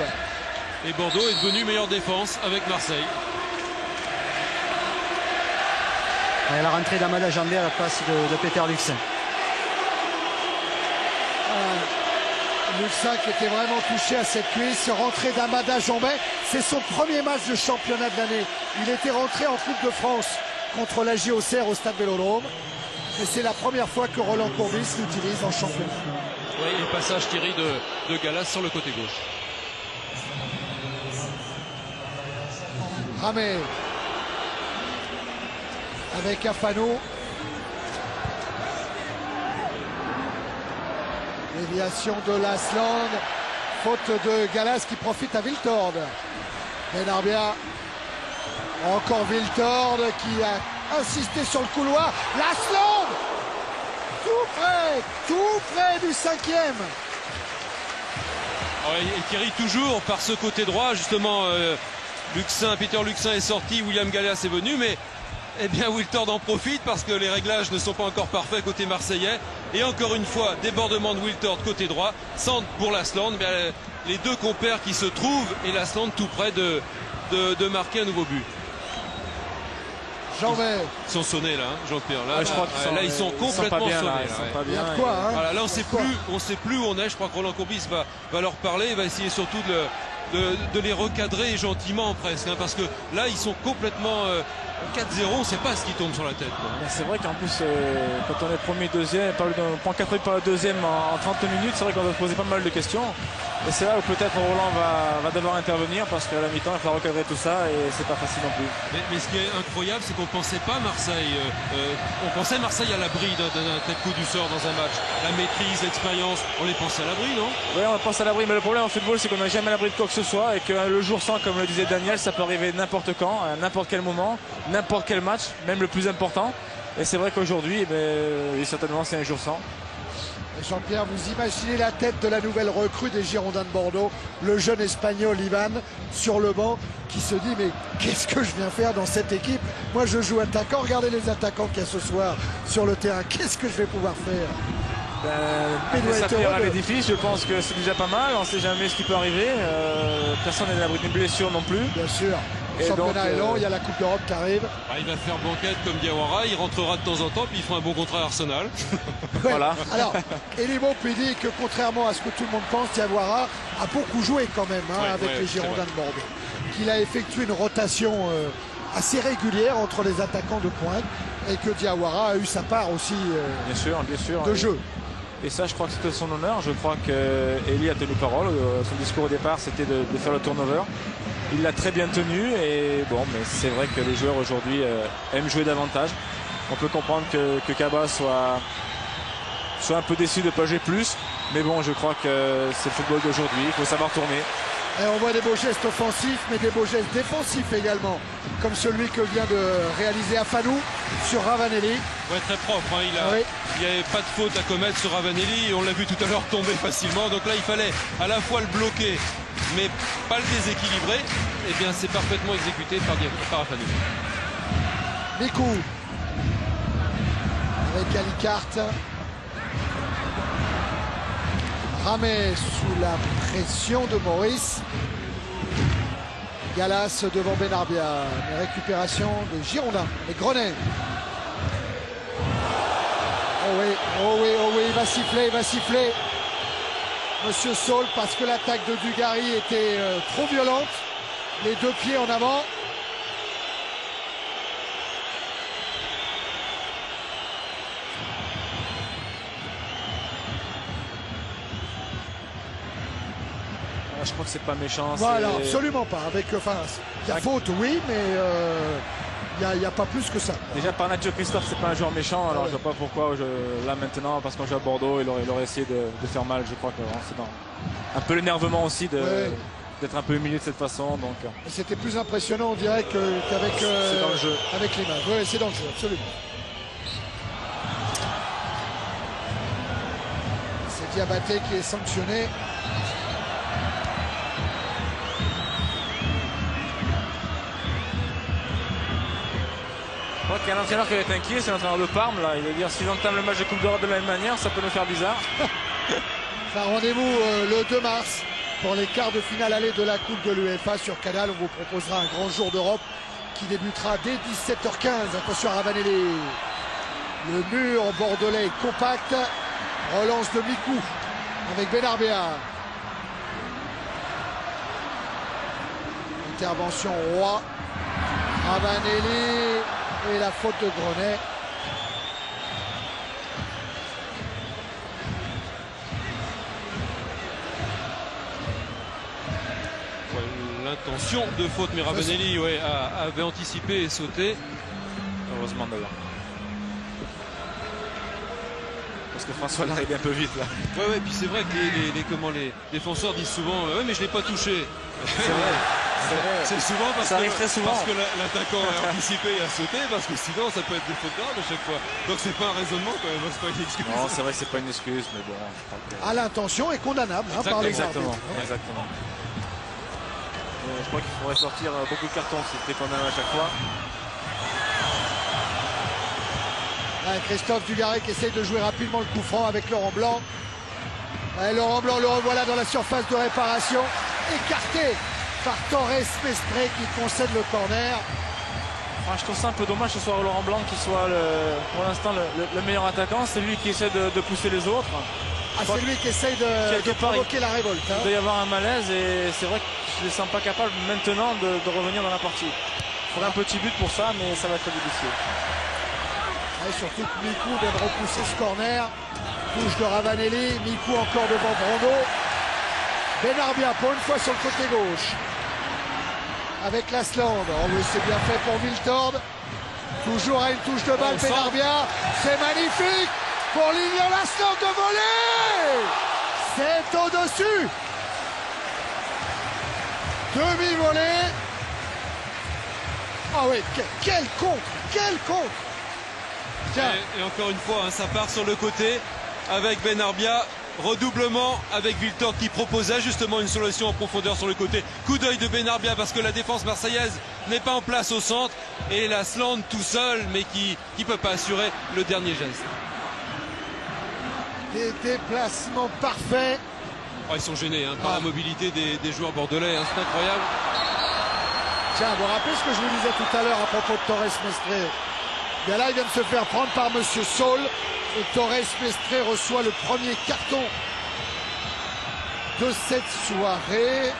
Et Bordeaux est devenu meilleure défense avec Marseille. Et la rentrée d'Amada Jambé à la place de Peter Luxin. Luxin qui était vraiment touché à cette cuisse. Rentrée d'Amada Jambé, c'est son premier match de championnat de l'année. Il était rentré en Coupe de France contre la JOCR au Stade Vélodrome. Et c'est la première fois que Roland Courbis l'utilise en championnat. Oui, et le passage Thierry de Gallas sur le côté gauche. Ramé avec Afano. Déviation de Lasland. Faute de Gallas qui profite à Wiltord. Benarbia. Encore Wiltord qui a insisté sur le couloir. Lasland tout près du 5e. Et Thierry toujours par ce côté droit, justement Peter Luxin est sorti, William Gallas est venu, mais eh bien Wiltord en profite parce que les réglages ne sont pas encore parfaits côté marseillais. Et encore une fois, débordement de Wiltord côté droit, centre pour Lasland. Les deux compères qui se trouvent et Lasland tout près de marquer un nouveau but. Jean-Bert. Ils sont sonnés là, Jean-Pierre. Là, je crois qu'ils là, ils sont complètement sonnés. Là, ils sont pas bien. Quoi, hein. Voilà, là on sait plus où on est. Je crois que Roland Courbis va leur parler. Il va essayer surtout de les recadrer gentiment presque, hein, parce que là ils sont complètement 4-0, on ne sait pas ce qui tombe sur la tête. C'est vrai qu'en plus, quand on est premier, deuxième, on prend 4 par le deuxième en 30 minutes, c'est vrai qu'on doit se poser pas mal de questions. Et c'est là où peut-être Roland va devoir intervenir parce qu'à la mi-temps, il va recadrer tout ça et c'est pas facile non plus. Mais ce qui est incroyable, c'est qu'on ne pensait pas Marseille. On pensait Marseille à l'abri d'un tel coup du sort dans un match. La maîtrise, l'expérience, on les pensait à l'abri, non? Oui, on pense à l'abri, mais le problème en football, c'est qu'on n'a jamais à l'abri de quoi que ce soit et que le jour sans, comme le disait Daniel, ça peut arriver n'importe quand, à n'importe quel moment, n'importe quel match, même le plus important. Et c'est vrai qu'aujourd'hui, certainement, c'est un jour sans. Jean-Pierre, vous imaginez la tête de la nouvelle recrue des Girondins de Bordeaux, le jeune espagnol Ivan sur le banc qui se dit mais qu'est-ce que je viens faire dans cette équipe? Moi je joue attaquant, regardez les attaquants qu'il y a ce soir sur le terrain, qu'est-ce que je vais pouvoir faire? Ça fait à l'édifice, je pense que c'est déjà pas mal, on ne sait jamais ce qui peut arriver, personne n'est à l'abri d'une blessure non plus. Bien sûr. Le championnat est long, il y a la Coupe d'Europe qui arrive. Il va faire banquette comme Diawara, il rentrera de temps en temps, puis il fera un bon contrat à Arsenal. Ouais. Voilà. Alors, Elimo puis dit que contrairement à ce que tout le monde pense, Diawara a beaucoup joué quand même avec les Girondins de Bordeaux. Qu'il a effectué une rotation assez régulière entre les attaquants de pointe et que Diawara a eu sa part aussi bien sûr, de jeu. Et ça, je crois que c'était son honneur. Je crois qu'Eli a tenu parole. Son discours au départ, c'était de faire le turnover. Il l'a très bien tenu. Et bon, mais c'est vrai que les joueurs aujourd'hui aiment jouer davantage. On peut comprendre que Kaba soit un peu déçu de ne pas jouer plus. Mais bon, je crois que c'est le football d'aujourd'hui. Il faut savoir tourner. Et on voit des beaux gestes offensifs, mais des beaux gestes défensifs également, comme celui que vient de réaliser Afanou sur Ravanelli. Ouais, très propre, hein. Il n'y avait pas de faute à commettre sur Ravanelli, on l'a vu tout à l'heure tomber facilement, donc là il fallait à la fois le bloquer, mais pas le déséquilibrer. Et bien c'est parfaitement exécuté par Afanou. Mikou avec Alicarte. Ramé sous la pression de Maurice. Galas devant Benarbia. Une récupération des Girondins, les Grenets. Oh oui, il va siffler, Monsieur Saul, parce que l'attaque de Dugarry était trop violente. Les deux pieds en avant. Je crois que c'est pas méchant. Voilà, absolument pas. Il y a faute, oui, mais il n'y a pas plus que ça. Déjà par Nacho Christophe, c'est pas un joueur méchant. Alors je vois pas pourquoi là maintenant, parce qu'on joue à Bordeaux, il aurait essayé de faire mal. Je crois que c'est un peu l'énervement aussi d'être un peu humilié de cette façon. C'était plus impressionnant, on dirait, qu'avec avec l'image. Oui, c'est dans le jeu, absolument. C'est Diabaté qui est sanctionné. Je crois qu'il y a un entraîneur qui va être inquiet, c'est l'entraîneur de Parme. Là. Il va dire si on entame le match de Coupe d'Europe de la même manière, ça peut nous faire bizarre. Enfin, rendez-vous le 2 mars pour les quarts de finale aller de la Coupe de l'UEFA sur Canal. On vous proposera un grand jour d'Europe qui débutera dès 17h15. Attention à Ravanelli. Le mur bordelais est compact. Relance de Mikou avec Benarbia. Intervention Roy. Ravanelli. Et la faute de Grenet. L'intention de faute, mais Ravanelli avait anticipé et sauté. Heureusement d'ailleurs. Parce que François l'arrive un peu vite là. Ouais, puis c'est vrai que les défenseurs disent souvent ouais, mais je l'ai pas touché. C'est vrai. C'est souvent parce ça arrive très souvent. Parce que l'attaquant a anticipé et a sauté, parce que sinon ça peut être des fautes graves à chaque fois. Donc c'est pas un raisonnement quand même, c'est pas une excuse. Non, c'est vrai que c'est pas une excuse, mais bon. À l'intention est condamnable par les Exactement. Je crois qu'il faudrait sortir beaucoup de cartons si c'était condamné à chaque fois. Christophe Dugarry qui essaye de jouer rapidement le coup franc avec Laurent Blanc. Laurent Blanc le revoilà dans la surface de réparation. Écarté par Torres Mestre qui concède le corner. Je trouve ça un peu dommage que ce soit Laurent Blanc qui soit pour l'instant le meilleur attaquant. C'est lui qui essaie de pousser les autres. C'est lui qui essaye de provoquer la révolte. Il doit y avoir un malaise et c'est vrai que je les sens pas capables maintenant de revenir dans la partie. Il faudrait un petit but pour ça, mais ça va être difficile. Et surtout que Mikou vient de repousser ce corner. Touche de Ravanelli, Mikou encore devant Brando. Benarbia pour une fois sur le côté gauche. Avec Lasland. Oh oui, c'est bien fait pour Wiltord. Toujours à une touche de balle, Benarbia. C'est magnifique pour Lilian Lasland de voler. C'est au-dessus. Demi-volée. Ah oui, quel contre. Quel contre. Tiens. Et encore une fois, hein, ça part sur le côté avec Benarbia. Redoublement avec Wiltord qui proposait justement une solution en profondeur sur le côté. Coup d'œil de Benarbia parce que la défense marseillaise n'est pas en place au centre. Et Lasland tout seul, mais qui ne peut pas assurer le dernier geste. Des déplacements parfaits. Oh, ils sont gênés hein, par la mobilité des joueurs bordelais. Hein, c'est incroyable. Tiens, vous vous rappelez ce que je vous disais tout à l'heure à propos de Torres Mestre. Bien là, il vient de se faire prendre par Monsieur Saul. Et Torres Mestre reçoit le premier carton de cette soirée.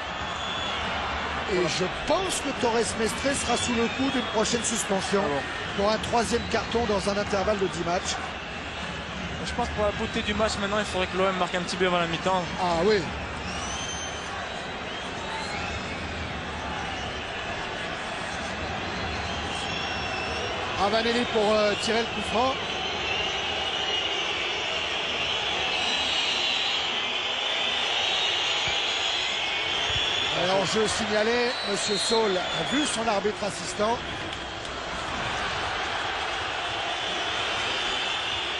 Et je pense que Torres Mestre sera sous le coup d'une prochaine suspension pour un troisième carton dans un intervalle de 10 matchs. Je pense que pour la beauté du match, maintenant, il faudrait que l'OM marque un petit but avant la mi-temps. Ah oui. Ravanelli pour tirer le coup franc. Alors je signalais, Monsieur Saul a vu son arbitre assistant.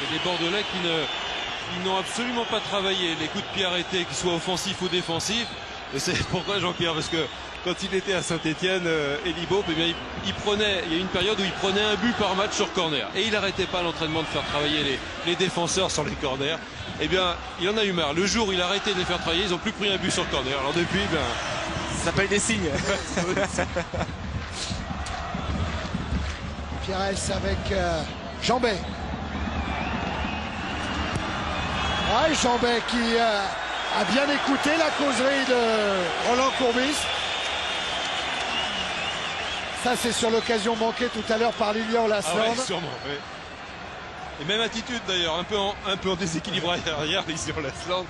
Et des Bordelais qui n'ont absolument pas travaillé les coups de pied arrêtés, qu'ils soient offensifs ou défensifs. Et c'est pourquoi Jean-Pierre, parce que quand il était à Saint-Etienne, Elie Boep, eh bien, il y a une période où il prenait un but par match sur corner. Et il n'arrêtait pas l'entraînement de faire travailler les défenseurs sur les corners. Eh bien, il en a eu marre. Le jour où il a arrêté de les faire travailler, ils n'ont plus pris un but sur corner. Alors depuis, Ça s'appelle des signes. Pierres avec Jambet. Ouais, Jambet qui a bien écouté la causerie de Roland Courbis. Ça, c'est sur l'occasion manquée tout à l'heure par Lilian Lasland. Ah ouais, sûrement, oui. Et même attitude d'ailleurs, un peu en déséquilibre arrière, Lilian Lasland.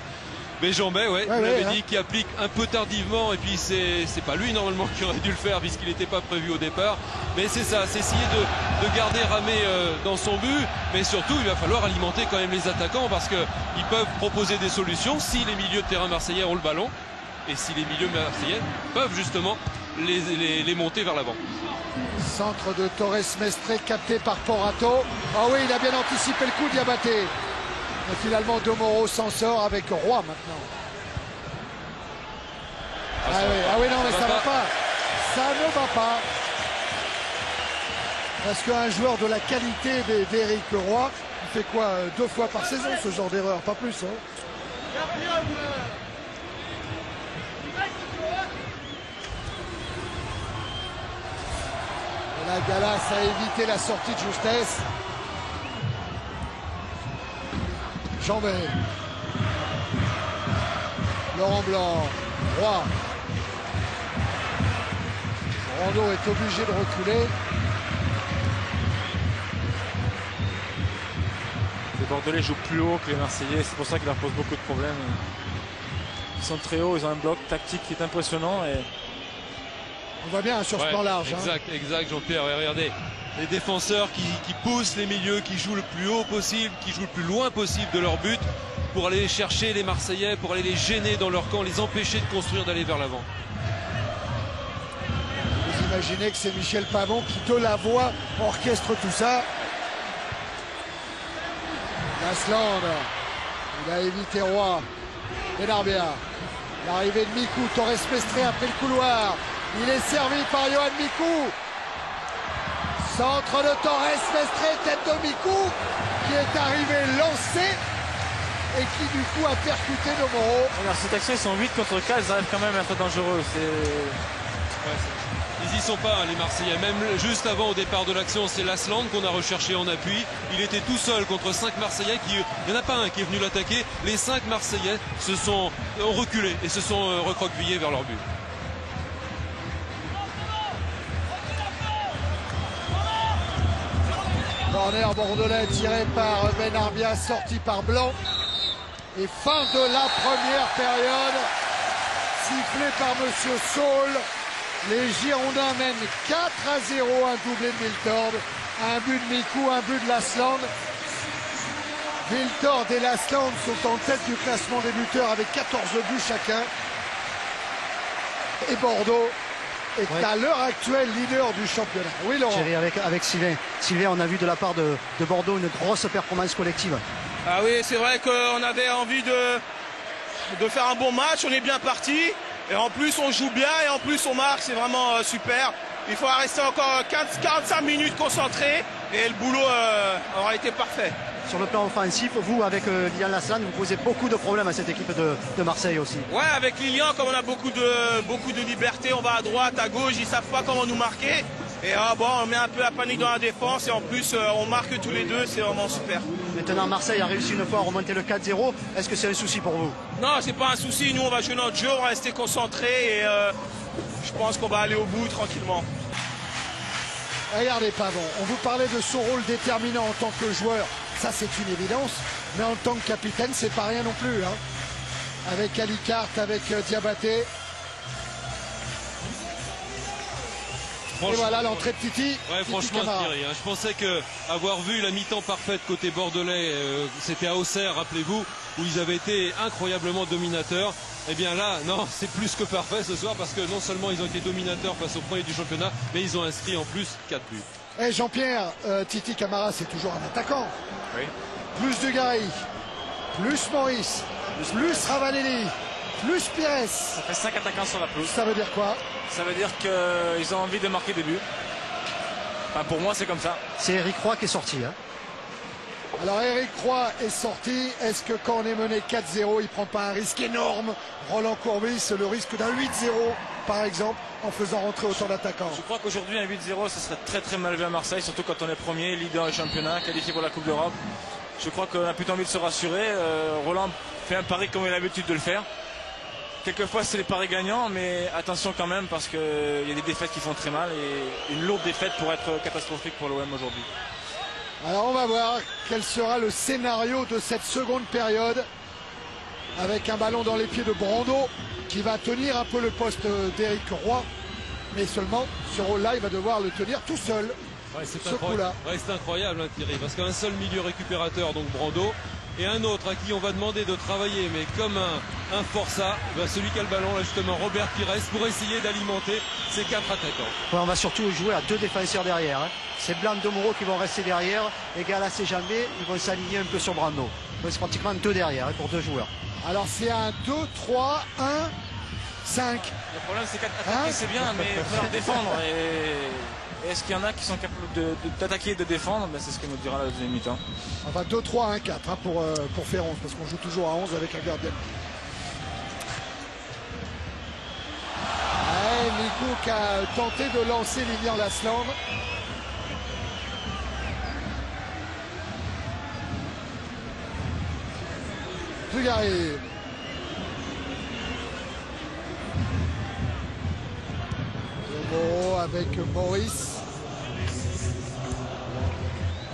Mais Jambet, vous l'avez dit, qui applique un peu tardivement, et puis c'est pas lui normalement qui aurait dû le faire puisqu'il n'était pas prévu au départ. Mais c'est ça, c'est essayer de garder Ramé dans son but, mais surtout il va falloir alimenter quand même les attaquants parce qu'ils peuvent proposer des solutions si les milieux de terrain marseillais ont le ballon et si les milieux marseillais peuvent justement les monter vers l'avant. Centre de Torres Mestre capté par Porato. Ah oui, il a bien anticipé le coup, Diabaté. Et finalement, Domoro s'en sort avec Roy maintenant. Ah oui, non, mais ça va pas. Ça ne va pas. Parce qu'un joueur de la qualité d'Éric Roy, il fait quoi 2 fois par saison ce genre d'erreur, pas plus. Hein. Et là, Gallas a évité la sortie de justesse. Jambet. Laurent Blanc. Roy. Rando est obligé de reculer. Les Bordelais jouent plus haut que les Marseillais, c'est pour ça qu'ils leur posent beaucoup de problèmes. Ils sont très hauts, ils ont un bloc tactique qui est impressionnant. Et on voit bien sur ce plan large. Exact, Jean-Pierre. Regardez, les défenseurs qui poussent les milieux, qui jouent le plus haut possible, qui jouent le plus loin possible de leur but pour aller chercher les Marseillais, pour aller les gêner dans leur camp, les empêcher de construire, d'aller vers l'avant. Vous imaginez que c'est Michel Pavon qui, de la voix, orchestre tout ça. Lasland, il a évité Roy. Benarbia, l'arrivée de Mikou, Torres Mestre après le couloir. Il est servi par Yohan Mikou. Centre de Torres Mestre, tête de Mikou, qui est arrivé lancé et qui du coup a percuté Domoro. Alors cette action, ils sont 8 contre 4, ils arrivent quand même à être dangereux. Ils y sont pas, hein, les Marseillais. Même juste avant, au départ de l'action, c'est Lasland qu'on a recherché en appui. Il était tout seul contre 5 Marseillais. Il n'y en a pas un qui est venu l'attaquer. Les 5 Marseillais ont reculé et se sont recroquevillés vers leur but. Corner bordelais tiré par Benarbia, sorti par Blanc. Et fin de la première période, sifflé par Monsieur Saul. Les Girondins mènent 4-0, un doublé de Miltord, un but de Mikou, un but de Lasland. Miltord et Lasland sont en tête du classement des buteurs avec 14 buts chacun. Et Bordeaux est à l'heure actuelle leader du championnat. Oui, Laurent. Thierry, avec Sylvain. Sylvain, on a vu de la part de Bordeaux une grosse performance collective. Ah oui, c'est vrai qu'on avait envie de faire un bon match, on est bien parti. Et en plus, on joue bien et en plus, on marque, c'est vraiment super. Il faut rester encore 45 minutes concentrés et le boulot aura été parfait. Sur le plan offensif, vous, avec Lilian Lasland, vous posez beaucoup de problèmes à cette équipe de Marseille aussi. Ouais, avec Lilian, comme on a beaucoup de liberté, on va à droite, à gauche, ils savent pas comment nous marquer. Et bon, on met un peu la panique dans la défense et en plus, on marque tous les deux, c'est vraiment super. Maintenant, Marseille a réussi une fois à remonter le 4-0. Est-ce que c'est un souci pour vous? Non, c'est pas un souci. Nous, on va jouer notre jeu, on va rester concentrés et je pense qu'on va aller au bout tranquillement. Regardez Pavon, on vous parlait de son rôle déterminant en tant que joueur, ça c'est une évidence, mais en tant que capitaine c'est pas rien non plus. Hein. Avec Alicart, avec Diabaté. Et voilà l'entrée de Titi. Ouais, franchement Thierry, hein, je pensais que avoir vu la mi-temps parfaite côté bordelais, c'était à Auxerre, rappelez-vous, où ils avaient été incroyablement dominateurs. Et bien là, non, c'est plus que parfait ce soir parce que non seulement ils ont été dominateurs face au premier du championnat, mais ils ont inscrit en plus 4 buts. Et Jean-Pierre, Titi Camara, c'est toujours un attaquant. Oui. Plus Dugarry, plus Maurice, plus Ravanelli, plus Pires. Ça fait 5 attaquants sur la pelouse. Ça veut dire quoi? Ça veut dire qu'ils ont envie de marquer des buts. Enfin, pour moi, c'est comme ça. C'est Eric Roy qui est sorti. Hein. Alors Eric Roy est sorti. Est-ce que quand on est mené 4-0, il ne prend pas un risque énorme? Roland Courbis, le risque d'un 8-0 par exemple, en faisant rentrer autant d'attaquants. Je crois qu'aujourd'hui, un 8-0, ce serait très très mal vu à Marseille, surtout quand on est premier, leader du championnat, qualifié pour la Coupe d'Europe. Je crois qu'on a plutôt envie de se rassurer. Roland fait un pari comme il a l'habitude de le faire. Quelquefois, c'est les paris gagnants, mais attention quand même parce qu'il y a des défaites qui font très mal et une lourde défaite pourrait être catastrophique pour l'OM aujourd'hui. Alors on va voir quel sera le scénario de cette seconde période avec un ballon dans les pieds de Brando qui va tenir un peu le poste d'Eric Roy, mais seulement ce rôle-là il va devoir le tenir tout seul. Ouais, c'est incroyable hein, Thierry, parce qu'un seul milieu récupérateur, donc Brando, et un autre à qui on va demander de travailler, mais comme un forçat, celui qui a le ballon là justement, Robert Pires, pour essayer d'alimenter ces 4 attaquants. Ouais, on va surtout jouer à 2 défenseurs derrière. Hein. C'est Blanc de Moreau qui vont rester derrière, et Galas et Jambé, ils vont s'aligner un peu sur Brando. Donc c'est pratiquement 2 derrière hein, pour 2 joueurs. Alors c'est un 2, 3, 1, 5. Le problème c'est qu'attaquer c'est bien, mais il faut falloir défendre. Et est-ce qu'il y en a qui sont capables d'attaquer et de défendre? C'est ce que nous dira la deuxième mi-temps. Enfin 2, 3, 1, 4 hein, pour faire 11, parce qu'on joue toujours à 11 avec un gardien. Mikou qui a tenté de lancer Lilian Lasland. Dugarry. Avec Maurice.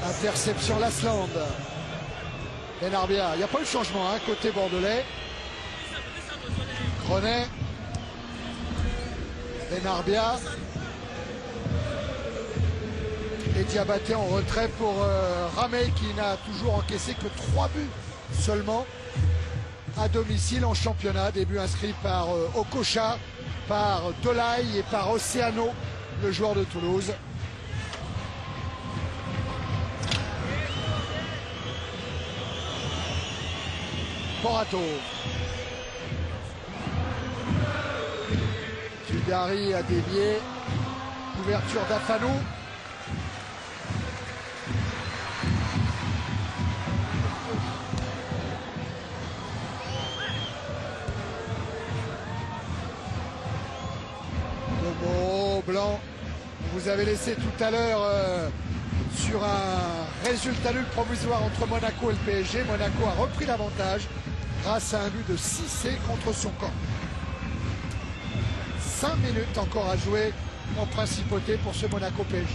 Interception Lasland. Benarbia. Il n'y a pas eu de changement hein, côté bordelais. Grenet. Benarbia. Et Diabaté en retrait pour Ramey qui n'a toujours encaissé que 3 buts seulement à domicile en championnat. Début inscrit par Okocha, par Dolaï et par Oceano, le joueur de Toulouse. Porato. Dugarry a dévié. Ouverture d'Afanou. Blanc, vous avez laissé tout à l'heure sur un résultat nul provisoire entre Monaco et le PSG. Monaco a repris l'avantage grâce à un but de 6C contre son camp. 5 minutes encore à jouer en principauté pour ce Monaco PSG.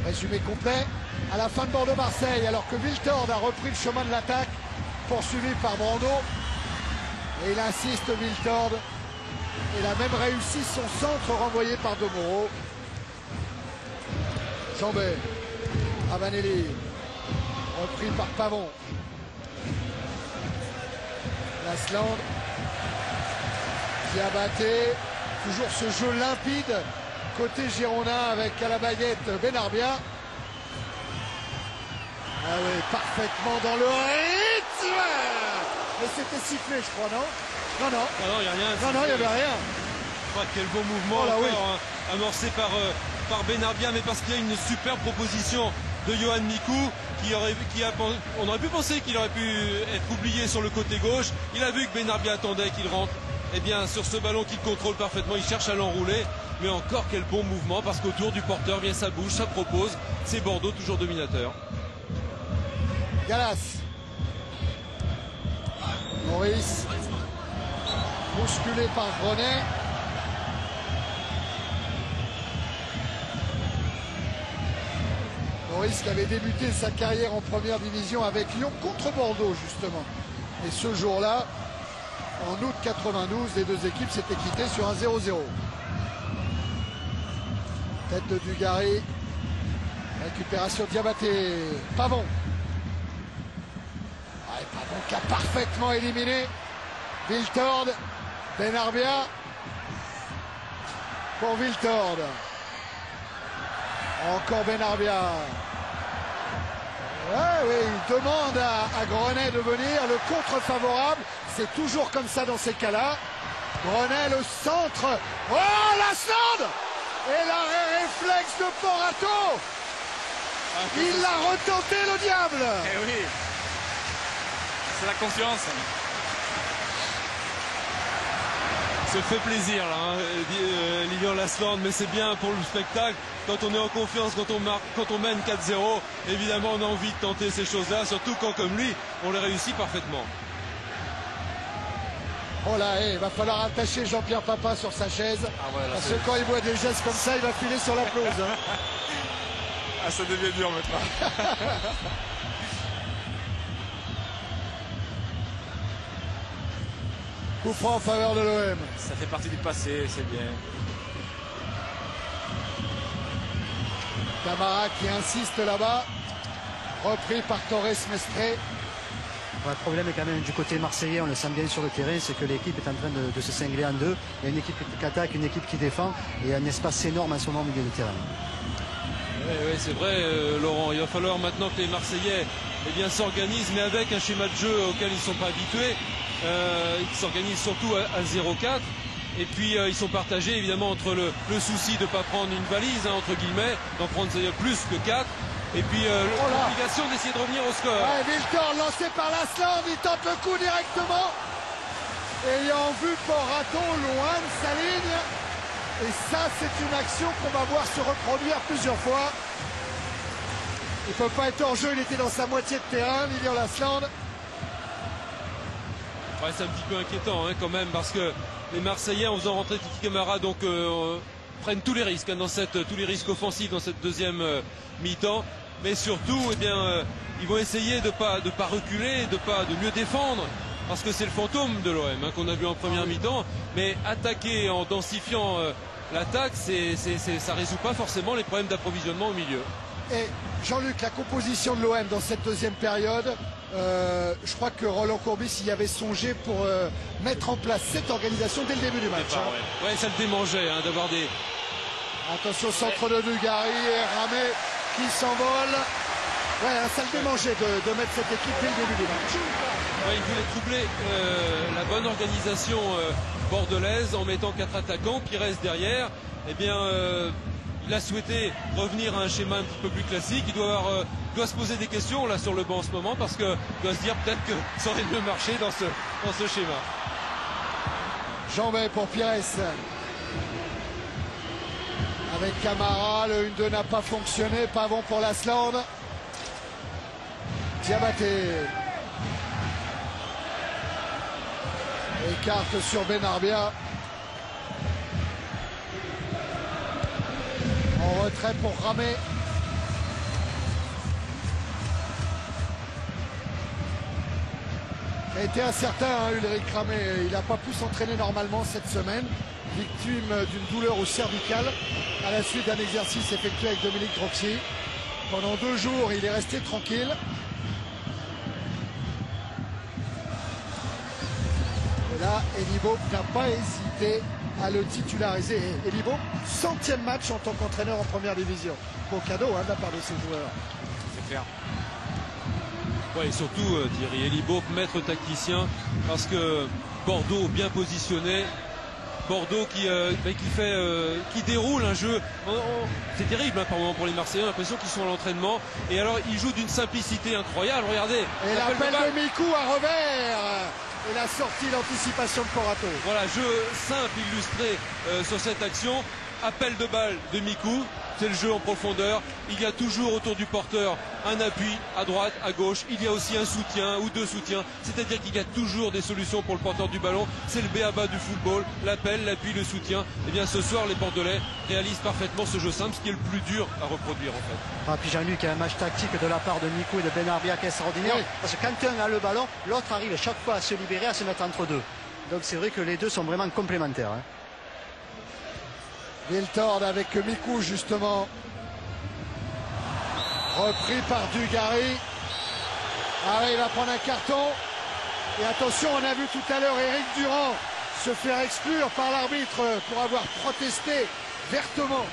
Résumé complet à la fin de Bordeaux-Marseille, alors que Wiltord a repris le chemin de l'attaque, poursuivi par Brando. Et il insiste, Wiltord. Il a même réussi son centre renvoyé par Domoro. Jambet, Ravanelli, repris par Pavon. Lasland, Diabaté, toujours ce jeu limpide côté girondin avec à la baguette Benarbia. Ah oui, parfaitement dans le rythme. Mais c'était sifflé, je crois, non? Non, non. Ah non, il n'y a rien. Non, non, il n'y avait rien. Quel beau mouvement Oh là, encore, oui. amorcé par Benarbia, mais parce qu'il y a une super proposition de Johan Mikou on aurait pu penser qu'il aurait pu être oublié sur le côté gauche. Il a vu que Benarbia attendait qu'il rentre. Et bien sur ce ballon qu'il contrôle parfaitement, il cherche à l'enrouler. Mais encore quel bon mouvement, parce qu'autour du porteur vient sa bouche, ça propose. C'est Bordeaux toujours dominateur. Galas. Maurice. Bousculé par Grenet. Maurice qui avait débuté sa carrière en première division avec Lyon contre Bordeaux justement. Et ce jour-là, en août 92, les deux équipes s'étaient quittées sur un 0-0. Tête de Dugarry. Récupération Diabaté. Pavon. Ouais, Pavon qui a parfaitement éliminé Wiltord. Benarbia. Pour Wiltord. Encore Benarbia. Ouais, oui, il demande à Grenet de venir. Le contre favorable. C'est toujours comme ça dans ces cas-là. Grenet, le centre. Oh, Lasland! Et l'arrêt réflexe de Porato. Il l'a retenté, le diable. Eh oui, c'est la confiance. Se fait plaisir là, Lilian Lasland, mais c'est bien pour le spectacle. Quand on est en confiance, quand on mène 4-0, évidemment on a envie de tenter ces choses-là, surtout quand comme lui, on les réussit parfaitement. Oh là, il va falloir attacher Jean-Pierre Papin sur sa chaise. Ah ouais, là, parce que quand il voit des gestes comme ça, il va filer sur la pelouse. Hein. Ah, ça devient dur maintenant. Coup franc en faveur de l'OM. Ça fait partie du passé, c'est bien. Camara qui insiste là-bas. Repris par Torres Mestre. Le problème est quand même du côté marseillais, on le sent bien sur le terrain, c'est que l'équipe est en train de se cingler en deux. Il y a une équipe qui attaque, une équipe qui défend, et il y a un espace énorme en ce moment au milieu de terrain. Oui, c'est vrai, Laurent. Il va falloir maintenant que les Marseillais s'organisent, mais avec un schéma de jeu auquel ils ne sont pas habitués. Ils s'organisent surtout à 0-4. Et puis ils sont partagés évidemment entre le souci de ne pas prendre une valise, hein, entre guillemets, d'en prendre plus que 4. Et puis l'obligation d'essayer de revenir au score. Ouais, Wiltord lancé par Lasland, il tente le coup directement. Ayant vu Porato loin de sa ligne. Et ça, c'est une action qu'on va voir se reproduire plusieurs fois. Il ne peut pas être hors jeu, il était dans sa moitié de terrain, Lilian Lasland. Ouais, c'est un petit peu inquiétant hein, quand même, parce que les Marseillais, en faisant rentrer Titi Camara, donc prennent tous les risques, hein, tous les risques offensifs dans cette deuxième mi-temps. Mais surtout, ils vont essayer de pas reculer, de mieux défendre. Parce que c'est le fantôme de l'OM hein, qu'on a vu en première mi-temps. Mais attaquer en densifiant l'attaque, ça ne résout pas forcément les problèmes d'approvisionnement au milieu. Et Jean-Luc, la composition de l'OM dans cette deuxième période, je crois que Roland Courbis y avait songé pour mettre en place cette organisation dès le début du match. Ouais, ça le démangeait hein, d'avoir des... Attention, centre de Dugarry et Ramé qui s'envole. Ouais, ça le démangeait de mettre cette équipe dès le début du match. Ouais, il voulait troubler la bonne organisation bordelaise en mettant 4 attaquants qui restent derrière. Il a souhaité revenir à un schéma un petit peu plus classique. Il doit se poser des questions là sur le banc en ce moment, parce qu'il doit se dire peut-être que ça aurait mieux marché dans ce schéma. Jean-Bay pour Pires. Avec Camara, le 1-2 n'a pas fonctionné. Pavon pour Lasland. Diabaté. Écarte sur Benarbia. En retrait pour Ramé. Il a été incertain, hein, Ulrich Ramé. Il n'a pas pu s'entraîner normalement cette semaine, victime d'une douleur au cervical à la suite d'un exercice effectué avec Dominique Droxy. Pendant 2 jours, il est resté tranquille. Et là, Elie Boop n'a pas hésité à le titulariser. Elie Boop, 100e match en tant qu'entraîneur en première division. Beau cadeau, hein, de la part de ses joueurs. C'est clair. Ouais, et surtout Thierry Elie Boop, maître tacticien, parce que Bordeaux bien positionné, Bordeaux qui déroule un jeu. C'est terrible, hein, par moment pour les Marseillais, on a l'impression qu'ils sont à l'entraînement. Et alors ils jouent d'une simplicité incroyable. Regardez. Et l'appel de Mikou à revers. Et la sortie, l'anticipation de Corato. Voilà, jeu simple illustré sur cette action. Appel de balle de Mikou. C'est le jeu en profondeur. Il y a toujours autour du porteur un appui à droite, à gauche. Il y a aussi un soutien ou 2 soutiens. C'est-à-dire qu'il y a toujours des solutions pour le porteur du ballon. C'est le b.a.-ba du football. L'appel, l'appui, le soutien. Et bien ce soir, les Bordelais réalisent parfaitement ce jeu simple, ce qui est le plus dur à reproduire en fait. Ah, puis Jean-Luc, il y a un match tactique de la part de Mikou et de Benarbia qui est extraordinaire. Oui. Parce que quand un a le ballon, l'autre arrive chaque fois à se libérer, à se mettre entre deux. Donc c'est vrai que les deux sont vraiment complémentaires. Hein. Wiltord avec Mikou justement. Repris par Dugarry. Arrive à prendre un carton. Et attention, on a vu tout à l'heure Eric Durand se faire exclure par l'arbitre pour avoir protesté vertement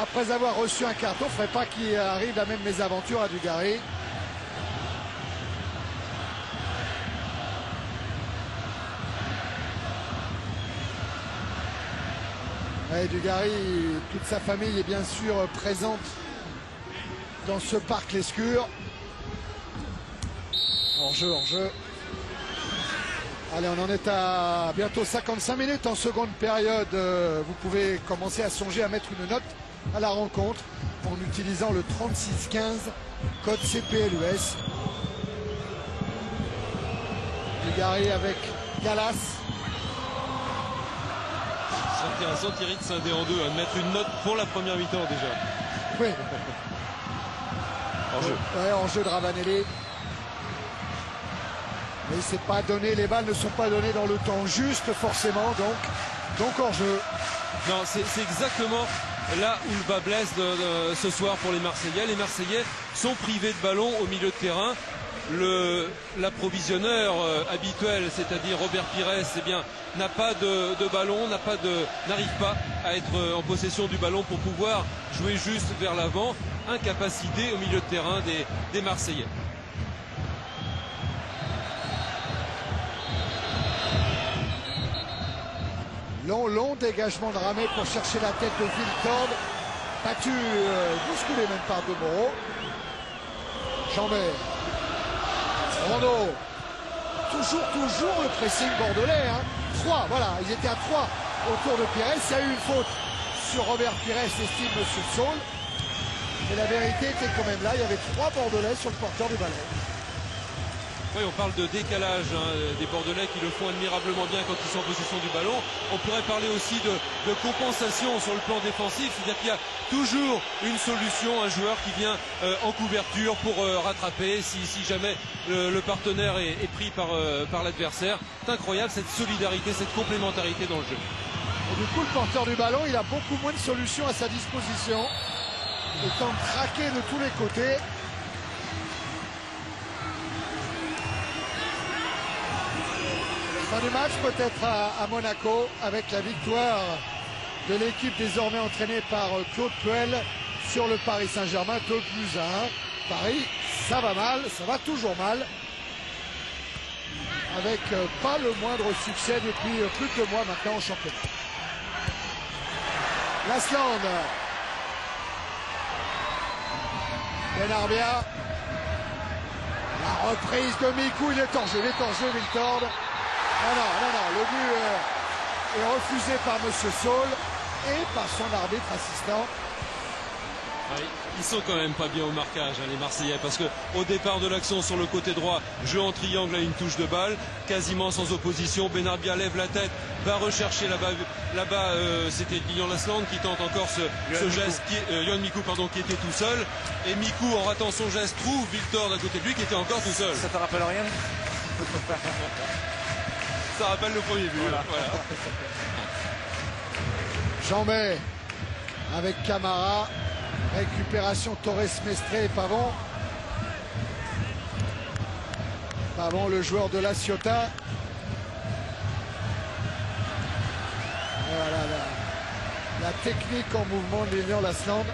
après avoir reçu un carton. Il ne faudrait pas qu'il arrive la même mésaventure à Dugarry. Ouais, Dugarry, toute sa famille est bien sûr présente dans ce parc Lescure. Hors-jeu. Allez, on en est à bientôt 55 minutes en seconde période. Vous pouvez commencer à songer à mettre une note à la rencontre en utilisant le 3615 code CPLUS. Dugarry avec Galas. C'est intéressant Thierry de scinder en deux, de mettre une note pour la première mi-temps déjà. Oui. Hors-jeu. Ouais, hors-jeu de Ravanelli. Mais c'est pas donné, les balles ne sont pas données dans le temps juste forcément, donc hors-jeu. Non, c'est exactement là où le bas blesse ce soir pour les Marseillais. Les Marseillais sont privés de ballon au milieu de terrain. L'approvisionneur habituel, c'est-à-dire Robert Pires, eh bien, n'a pas de ballon, n'arrive pas à être en possession du ballon pour pouvoir jouer juste vers l'avant. Incapacité au milieu de terrain des Marseillais. Long dégagement de Ramé pour chercher la tête de Wiltord. Battu, bousculé même par De Moreau. Chambert. Rondeau. Toujours le pressing bordelais. 3, voilà, ils étaient à 3 autour de Pires. Il y a eu une faute sur Robert Pires, estime M. Saul. Mais la vérité était quand même là, il y avait 3 bordelais sur le porteur du ballon. Oui, on parle de décalage des Bordelais qui le font admirablement bien quand ils sont en possession du ballon. On pourrait parler aussi de compensation sur le plan défensif, c'est-à-dire qu'il y a toujours une solution, un joueur qui vient en couverture pour rattraper si jamais le partenaire est pris par l'adversaire. C'est incroyable cette solidarité, cette complémentarité dans le jeu. Et du coup, le porteur du ballon, il a beaucoup moins de solutions à sa disposition, étant traqué de tous les côtés. Fin du match peut-être à Monaco avec la victoire de l'équipe désormais entraînée par Claude Puel sur le Paris Saint-Germain 2-1. Paris, ça va mal, ça va toujours mal. Avec pas le moindre succès depuis plus de 2 mois maintenant en championnat. Lasland. Benarbia. La reprise de Mikou, il est hors jeu, Wiltord. Non, le but est refusé par M. Saul et par son arbitre assistant. Oui, ils sont quand même pas bien au marquage, les Marseillais, parce qu'au départ de l'action sur le côté droit, jeu en triangle à une touche de balle, quasiment sans opposition. Benarbia lève la tête, va rechercher là-bas, c'était Lilian Lasland qui tente encore ce geste, Yohan Mikou qui était tout seul. Et Mikou, en ratant son geste, trouve Wiltord à côté de lui qui était encore tout seul. Ça te rappelle rien? Ça rappelle le premier but. Voilà. Jean-May avec Camara. Récupération Torres Mestre et Pavon. Pavon, le joueur de la Ciotat. Voilà la technique en mouvement de Lilian Lasland.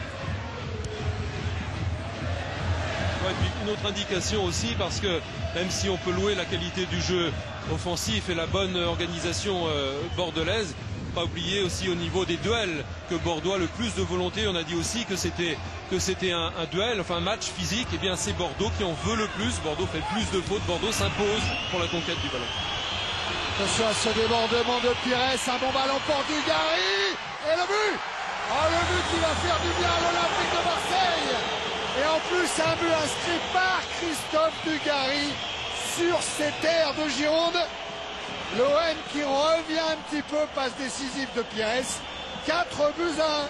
Ouais, et puis une autre indication aussi, parce que même si on peut louer la qualité du jeu offensif et la bonne organisation bordelaise, pas oublier aussi au niveau des duels que Bordeaux a le plus de volonté. On a dit aussi que c'était un duel, enfin un match physique. Et bien c'est Bordeaux qui en veut le plus. Bordeaux fait plus de fautes. Bordeaux s'impose pour la conquête du ballon. Attention à ce débordement de Pires, un bon ballon pour Dugarry et le but. Oh, le but qui va faire du bien à l'Olympique de Marseille. Et en plus un but inscrit par Christophe Dugarry sur ces terres de Gironde. L'OM qui revient un petit peu, passe décisive de Pires. 4 buts à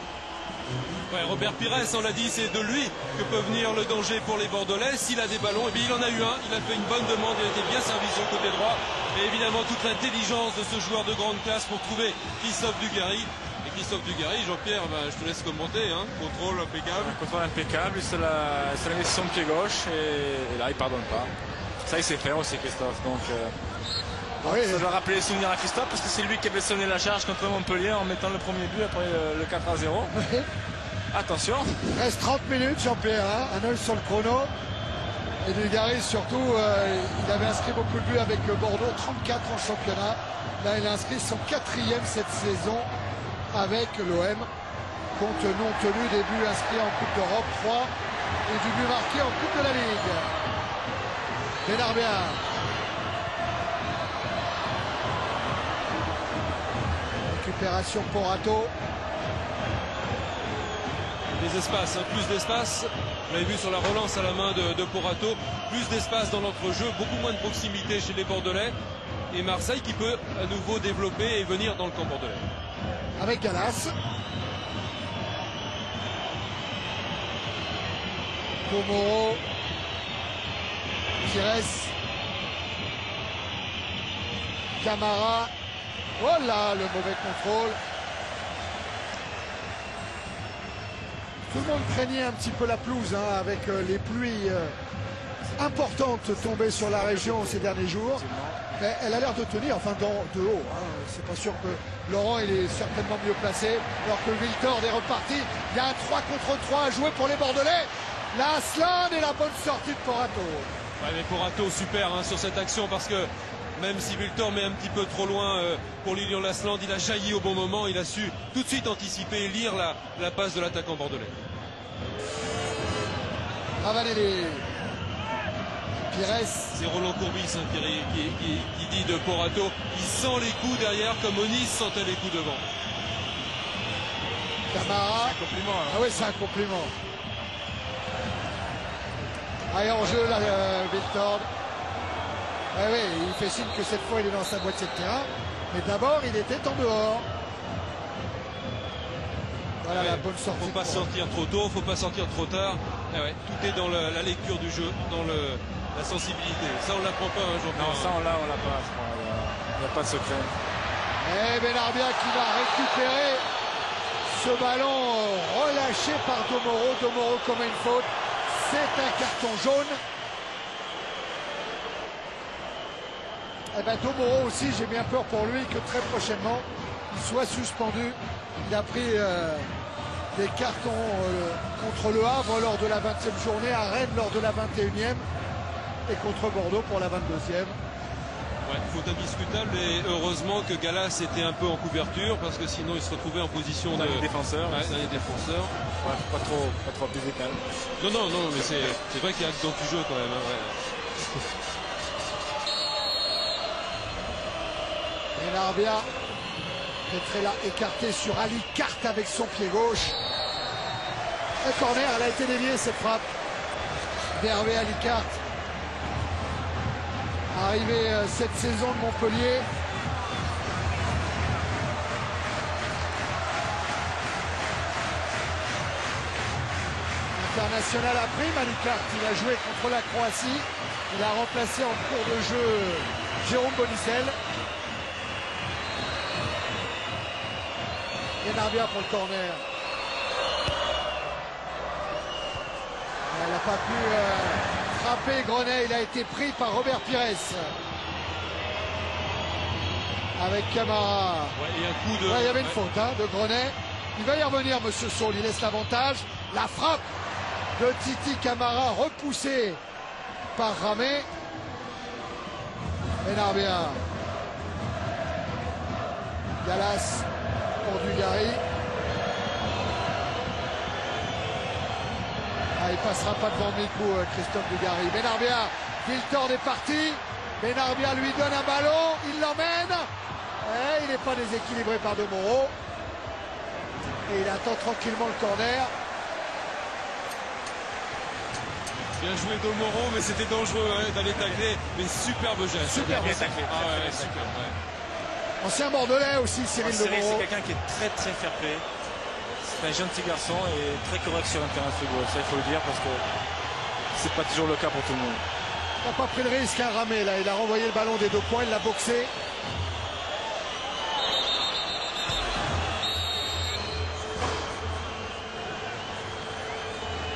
1. Ouais, Robert Pires, on l'a dit, c'est de lui que peut venir le danger pour les Bordelais. S'il a des ballons, et bien il en a eu un. Il a fait une bonne demande, il a été bien servi sur le côté droit. Et évidemment toute l'intelligence de ce joueur de grande classe pour trouver Christophe Dugarry. Et Christophe Dugarry, Jean-Pierre, je te laisse commenter. Contrôle impeccable. Un contrôle impeccable, il se la met sur son pied gauche et là il pardonne pas. Ça il sait faire aussi Christophe. Donc oui. ça doit rappeler les souvenirs à Christophe parce que c'est lui qui avait sonné la charge contre Montpellier en mettant le premier but après le 4-0. Oui. Attention. Il reste 30 minutes, Jean-Pierre, un œil sur le chrono. Et Dugarry, surtout, il avait inscrit beaucoup de buts avec Bordeaux, 34 en championnat. Là, il a inscrit son 4e cette saison avec l'OM. Compte non tenu des buts inscrits en Coupe d'Europe, 3, et du but marqué en Coupe de la Ligue. Benarbia. Récupération Porato. Des espaces, plus d'espace. Vous l'avez vu sur la relance à la main de Porato. Plus d'espace dans l'entrejeu, beaucoup moins de proximité chez les Bordelais. Et Marseille qui peut à nouveau développer et venir dans le camp bordelais. Avec Galas. Tomoro. Pires. Camara. Oh là, le mauvais contrôle. Tout le monde craignait un petit peu la pelouse avec les pluies importantes tombées sur la région ces derniers jours. Mais elle a l'air de tenir, enfin de haut. C'est pas sûr que Laurent il est certainement mieux placé. Alors que Wiltord est reparti. Il y a un 3 contre 3 à jouer pour les Bordelais. La Aslan et la bonne sortie de Porato. Ouais, mais Porato super sur cette action parce que même si Wiltord met un petit peu trop loin pour Lilian Lasland, il a jailli au bon moment, il a su tout de suite anticiper et lire la passe de l'attaquant bordelais. Ravanelli. Pires. C'est Roland Courbis qui dit de Porato, il sent les coups derrière comme Onis sentait les coups devant. Camara. C'est un compliment. Ah oui, c'est un compliment. Allez, en jeu là, Wiltord. Oui, il fait signe que cette fois il est dans sa moitié de terrain. Mais d'abord, il était en dehors. Voilà la bonne sortie. Faut pas sortir trop tôt, faut pas sortir trop tard. Tout est dans la lecture du jeu, dans la sensibilité. Ça, on l'apprend pas, Jean-Pierre. Non, ça on l'a pas. Il n'y a pas de secret. Et Benarbia qui va récupérer ce ballon relâché par Domoro. Domoro commet une faute. C'est un carton jaune. Eh ben Domoro aussi, j'ai bien peur pour lui que très prochainement il soit suspendu. Il a pris des cartons contre le Havre lors de la 20e journée, à Rennes lors de la 21e et contre Bordeaux pour la 22e. Ouais, faute indiscutable et heureusement que Galas était un peu en couverture parce que sinon il se retrouvait en position de défenseur. Ouais, d'un des défenseurs. Ouais, pas trop physical. Non, mais c'est vrai qu'il y a dans du jeu quand même. Benarbia, Petrella écarté sur Ali Carte avec son pied gauche. Le corner, elle a été déviée cette frappe. d'Hervé Ali Carte. Arrivé cette saison de Montpellier. International à prime, Ali Carte. Il a joué contre la Croatie. Il a remplacé en cours de jeu Jérôme Bonicel. Benarbia pour le corner. Elle n'a pas pu frapper Grenet. Il a été pris par Robert Pires. Avec Camara. Ouais, et un coup de... Ouais, il y avait une faute hein, de Grenet. Il va y revenir, monsieur Saul. Il laisse l'avantage. La frappe de Titi Camara repoussée par Ramé. Benarbia. Gallas pour Dugarry. Ah, il passera pas devant Mikou, Christophe Dugarry. Benarbia, Wiltord est parti. Benarbia lui donne un ballon, il l'emmène. Et il n'est pas déséquilibré par De Moro. Et il attend tranquillement le corner. Bien joué De Moro, mais c'était dangereux hein, d'aller tacler. Mais superbe geste. Superbe bien taclé. Ah ouais, superbe. Ouais. Ancien Bordelais aussi, Cyril De Cyril, Moro. c'est quelqu'un qui est très très fair play. C'est un gentil garçon et très correct sur un terrain de football. Ça, il faut le dire parce que c'est pas toujours le cas pour tout le monde. Il n'a pas pris le risque, hein, Ramé. Là, il a renvoyé le ballon des 2 points, il l'a boxé.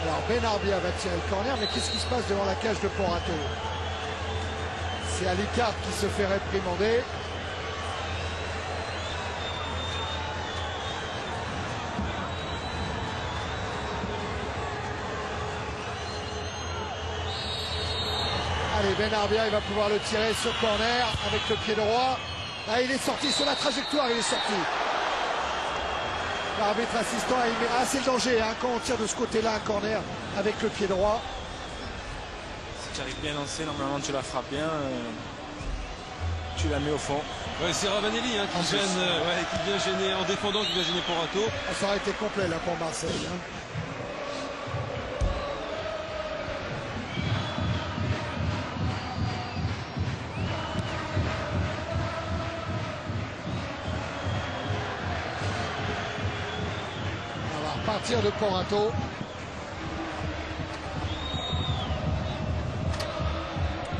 Alors Benarbia va tirer le corner, mais qu'est-ce qui se passe devant la cage de Porato? C'est Alicard qui se fait réprimander. Allez, Benarbia, il va pouvoir le tirer sur corner avec le pied droit. Ah, il est sorti sur la trajectoire, il est sorti. L'arbitre assistant a aimé. Ah, c'est le danger hein, quand on tire de ce côté-là un corner avec le pied droit. Si tu arrives bien lancé, normalement tu la frappes bien. Tu la mets au fond. Ouais, c'est Ravanelli hein, qui vient gêner en défendant, qui vient gêner Porato. Ah, ça aurait été complet là pour Marseille. Hein. Partir de Porato.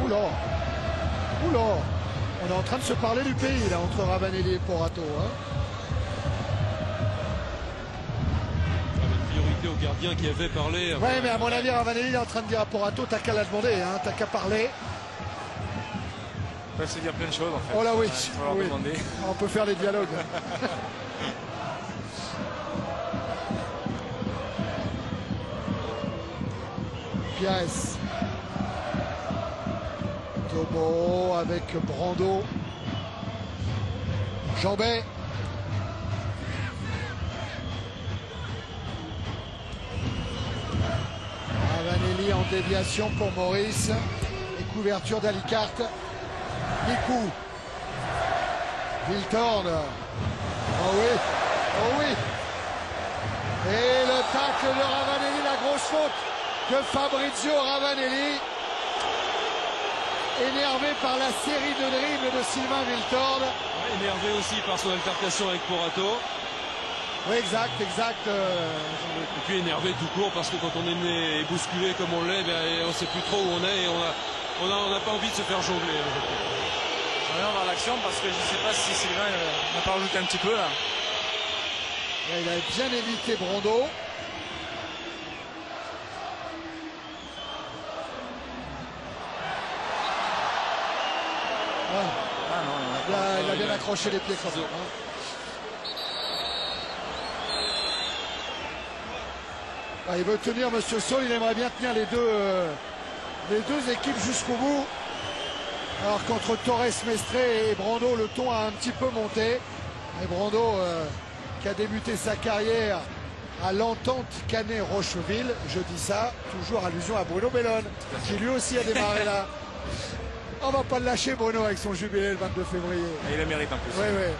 Oula. Oula. On est en train de se parler du pays là entre Ravanelli et Porato. Hein. Avec priorité au gardien qui avait parlé. Ouais, mais à mon avis, Ravanelli est en train de dire à Porato, t'as qu'à la demander, hein, t'as qu'à parler. Ils peuvent se dire plein de choses en fait. Oh là oui, Il faut leur oui. demander. On peut faire des dialogues. Pires. Tobo avec Brando. Jambet. Ravanelli en déviation pour Maurice. Et couverture d'Alicart. Mikou. Wiltord. Oh oui. Oh oui. Et le tacle de Ravanelli, la grosse faute de Fabrizio Ravanelli, énervé par la série de dribbles de Sylvain Wiltord. Énervé aussi par son altercation avec Porato. Oui, exact. Et puis énervé tout court parce que quand on est né et bousculé comme on l'est, on ne sait plus trop où on est et on n'a pas envie de se faire jongler. On va voir l'action parce que je ne sais pas si Sylvain n'a pas rajouté un petit peu là. Et il a bien évité Brando. Il a bien accroché les pieds comme ça. Il veut tenir Monsieur Saul, il aimerait bien tenir les deux équipes jusqu'au bout. Alors qu'entre Torres Mestre et Brando, le ton a un petit peu monté. Et Brando qui a débuté sa carrière à l'Entente Canet-Rocheville, je dis ça, toujours allusion à Bruno Bellone, qui lui aussi a démarré là. On va pas le lâcher Bruno avec son jubilé le 22 février. Et il le mérite en plus. Oui, oui.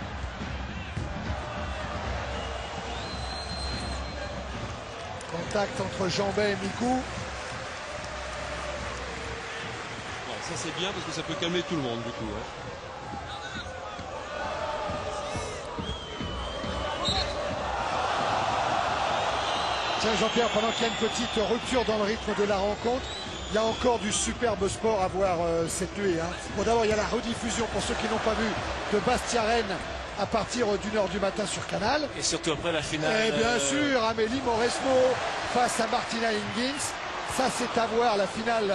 Contact entre Jambet et Mikou. Ouais, ça c'est bien parce que ça peut calmer tout le monde du coup. Hein. Tiens Jean-Pierre, pendant qu'il y a une petite rupture dans le rythme de la rencontre, Il y a encore du superbe sport à voir cette nuit. Hein. Bon, d'abord, il y a la rediffusion pour ceux qui n'ont pas vu de Bastia-Rennes à partir d'1h du matin sur Canal. Et surtout après la finale. Et bien sûr, Amélie Mauresmo face à Martina Hingis. Ça, c'est à voir. La finale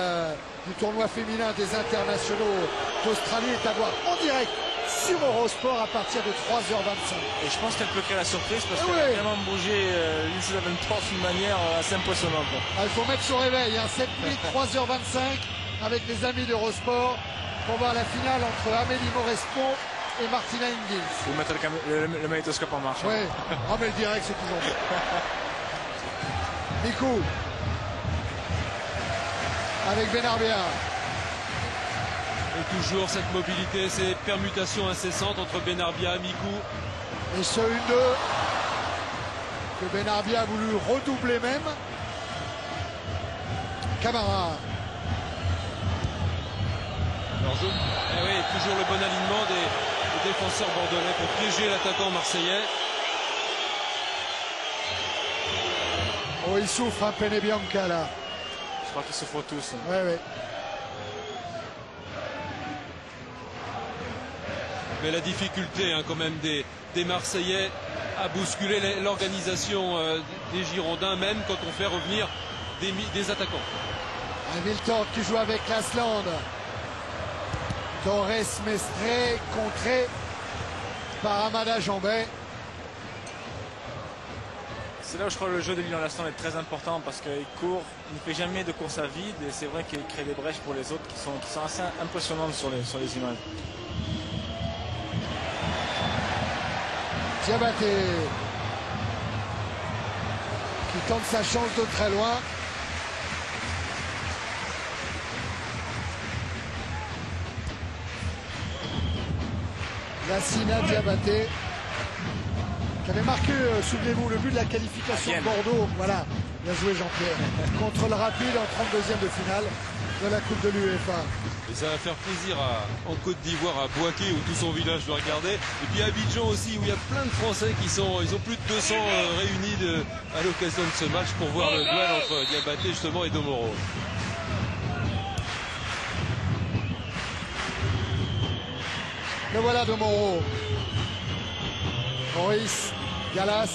du tournoi féminin des internationaux d'Australie est à voir en direct sur Eurosport à partir de 3h25. Et je pense qu'elle peut créer la surprise parce qu'elle a vraiment bougé Lindsay Davenport d'une manière assez impressionnante. Il faut mettre son réveil, hein, 7 minutes 3h25 avec les amis d'Eurosport pour voir la finale entre Amélie Mauresmo et Martina Hingis. Il faut mettre le magnétoscope en marche. Oui, oh, mais le direct c'est toujours bon. Mikou avec Benarbia. Et toujours cette mobilité, ces permutations incessantes entre Benarbia et Mikou. Et ce 1-2 que Benarbia a voulu redoubler même. Camara. Eh oui, toujours le bon alignement des défenseurs bordelais pour piéger l'attaquant marseillais. Oh, il souffre un Penebianca là. Je crois qu'ils souffrent tous. Ouais, ouais. Mais la difficulté hein, quand même des Marseillais à bousculer l'organisation des Girondins, même quand on fait revenir des attaquants. Hamilton qui joue avec l'Asland. Torres Mestre contré par Amada Jambet. C'est là où je crois que le jeu de Lilian Lasland est très important parce qu'il court, il ne fait jamais de course à vide et c'est vrai qu'il crée des brèches pour les autres qui sont assez impressionnantes sur les images. Diabaté qui tente sa chance de très loin. Lassina Diabaté qui avait marqué, souvenez-vous, le but de la qualification de Bordeaux. Voilà, bien joué Jean-Pierre. Contre le Rapide en 32e de finale de la Coupe de l'UEFA. Et ça va faire plaisir en Côte d'Ivoire, à Bouaké, où tout son village doit regarder. Et puis à Abidjan aussi, où il y a plein de Français ils ont plus de 200 réunis à l'occasion de ce match pour voir le duel entre Diabaté justement et Domoro. Le voilà Domoro. Maurice Galas.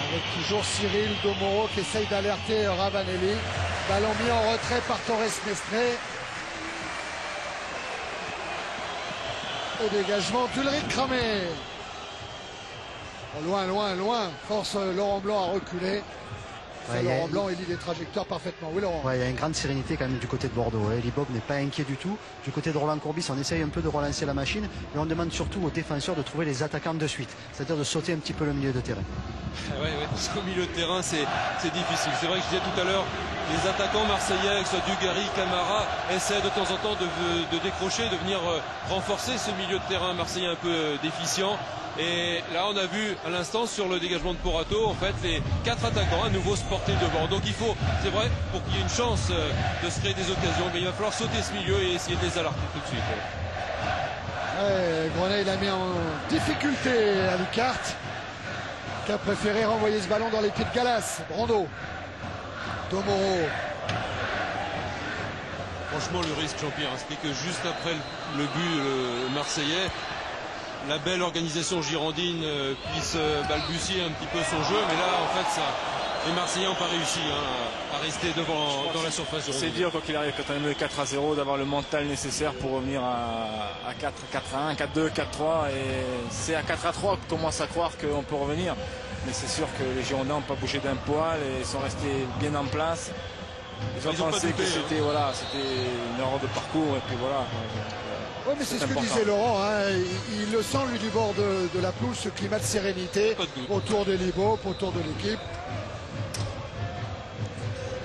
Avec toujours Cyril Domoro qui essaye d'alerter Ravanelli. Ballon mis en retrait par Torres Mestre. Au dégagement d'Ulrich Cramé. Loin, loin, loin. Force Laurent Blanc à reculer. Ouais, Laurent Blanc, il lit les trajectoires parfaitement. Oui, Laurent. Ouais, il y a une grande sérénité quand même du côté de Bordeaux. Elie Bob n'est pas inquiet du tout. Du côté de Roland Courbis, on essaye un peu de relancer la machine et on demande surtout aux défenseurs de trouver les attaquants de suite, c'est-à-dire de sauter un petit peu le milieu de terrain. Oui, parce qu'au milieu de terrain, c'est difficile. C'est vrai que je disais tout à l'heure, les attaquants marseillais, que ce soit Dugarry, Camara, essaient de temps en temps de décrocher, de venir renforcer ce milieu de terrain marseillais un peu déficient. Et là, on a vu à l'instant sur le dégagement de Porato, en fait, les 4 attaquants à nouveau sportifs de Bordeaux. Donc il faut, c'est vrai, pour qu'il y ait une chance de se créer des occasions, mais il va falloir sauter ce milieu et essayer de les alerter tout de suite. Ouais, Grenet, il a mis en difficulté à Lucart, qui a préféré renvoyer ce ballon dans les pieds de Galas. Brando. Domoro. Franchement, le risque, Jean-Pierre, c'est que juste après le but marseillais, la belle organisation girondine puisse balbutier un petit peu son jeu, mais là en fait les Marseillais n'ont pas réussi à rester devant dans la surface. C'est dur quoi qu'il arrive quand on est mené 4-0 d'avoir le mental nécessaire pour revenir à 4-1, 4-2, 4-3 et c'est à 4-3 qu'on commence à croire qu'on peut revenir, mais c'est sûr que les Girondins n'ont pas bougé d'un poil et sont restés bien en place. Ils ont pensé que c'était une erreur de parcours et puis voilà. Oui, mais c'est ce que disait Laurent, hein. Il le sent lui du bord de la pelouse, ce climat de sérénité autour de l'Ibop, autour de l'équipe.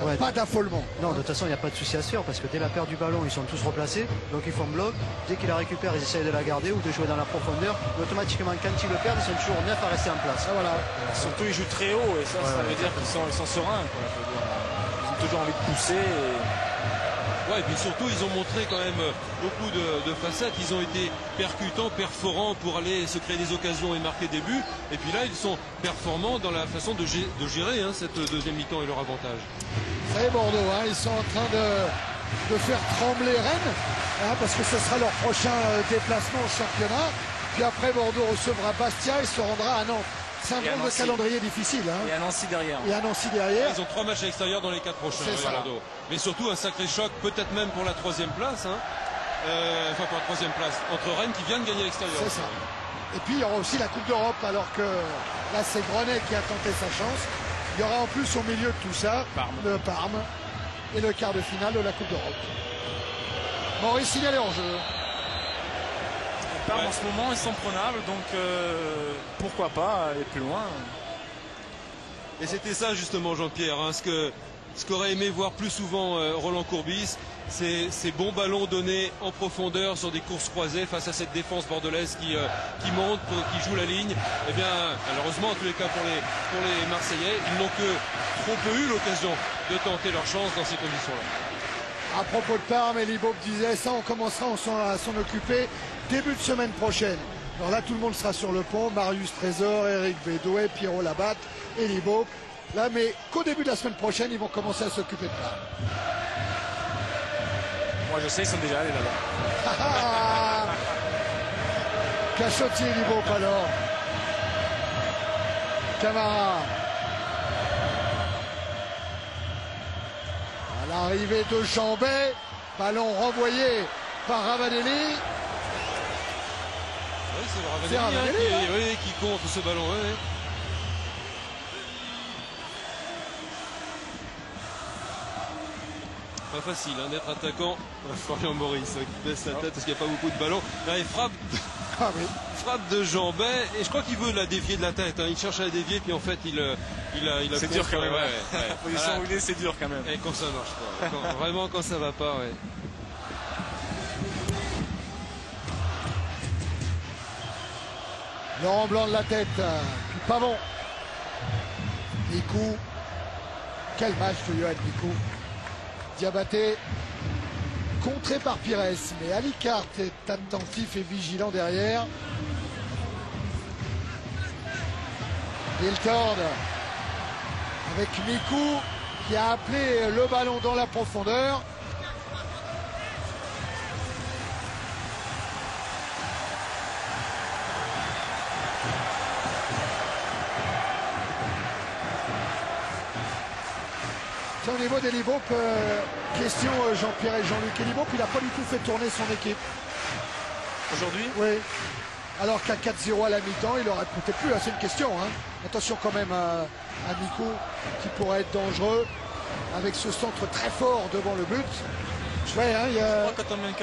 Ouais, pas d'affolement. Non, de toute façon, il n'y a pas de souci à se faire parce que dès la perte du ballon, ils sont tous replacés. Donc ils font bloc. Dès qu'ils la récupèrent, ils essayent de la garder ou de jouer dans la profondeur. Et automatiquement, quand ils le perdent, ils sont toujours 9 à rester en place. Ah, voilà. Surtout, ils jouent très haut et ça veut dire qu'ils sont sereins. Quoi, ils ont toujours envie de pousser. Ouais, et puis surtout, ils ont montré quand même beaucoup de facettes. Ils ont été percutants, perforants pour aller se créer des occasions et marquer des buts. Et puis là, ils sont performants dans la façon de gérer cette deuxième mi-temps et leur avantage. Vous savez, Bordeaux, hein, ils sont en train de faire trembler Rennes, hein, parce que ce sera leur prochain déplacement au championnat. Puis après, Bordeaux recevra Bastia et se rendra à Nantes. C'est un drôle de calendrier difficile. Hein. Et à Nancy derrière. Et à Nancy derrière. Ils ont 3 matchs à l'extérieur dans les 4 prochains. Bordeaux. Mais surtout un sacré choc, peut-être même pour la 3e place. Hein. Enfin, pour la 3e place. Entre Rennes qui vient de gagner à l'extérieur. C'est ça. Et puis, il y aura aussi la Coupe d'Europe, alors que là, c'est Grenet qui a tenté sa chance. Il y aura en plus au milieu de tout ça, le Parme et le quart de finale de la Coupe d'Europe. Maurice, signalé en jeu. En ce moment, ils sont prenables, donc pourquoi pas aller plus loin. Et c'était ça justement, Jean-Pierre, hein, ce qu'aurait aimé voir plus souvent Roland Courbis, c'est ces bons ballons donnés en profondeur sur des courses croisées face à cette défense bordelaise qui monte, qui joue la ligne. Eh bien, malheureusement, en tous les cas pour les Marseillais, ils n'ont que trop peu eu l'occasion de tenter leur chance dans ces conditions-là. À propos de Parme, Elie Bob disait ça, on commencera à s'en occuper début de semaine prochaine. Alors là, tout le monde sera sur le pont. Marius Trésor, Eric Bédoué, Pierrot Labatte, Elie Bob. Là, mais qu'au début de la semaine prochaine, ils vont commencer à s'occuper de Parme. Moi, je sais, ils sont déjà allés là-bas. Cachotier, Elie Bob alors. Camara. À l'arrivée de Jambet, ballon renvoyé par Ravanelli. Oui, c'est Ravanelli qui contre ce ballon. Oui. Pas facile d'être attaquant. Florian Maurice qui baisse la tête parce qu'il n'y a pas beaucoup de ballons. Là, il frappe de Jambet et je crois qu'il veut la dévier de la tête. Hein. Il cherche à la dévier puis en fait il a. C'est dur quand même. La position où il est, c'est dur quand même. Et quand ça marche pas. Vraiment quand ça va pas. Ouais. Laurent Blanc de la tête, puis Pavon. Nikou. Quel match de Yoann Nikou. Diabaté, contré par Pires, mais Alicart est attentif et vigilant derrière. Hiltord avec Nikou qui a appelé le ballon dans la profondeur. Au niveau d'Elie Bob, question Jean-Pierre et Jean-Luc. Elie Bob, il n'a pas du tout fait tourner son équipe. Aujourd'hui? Oui. Alors qu'à 4-0 à la mi-temps, il aurait peut-être plus. C'est une question. Hein. Attention quand même à Nikou qui pourrait être dangereux avec ce centre très fort devant le but. Je crois que quand on mène 4-0,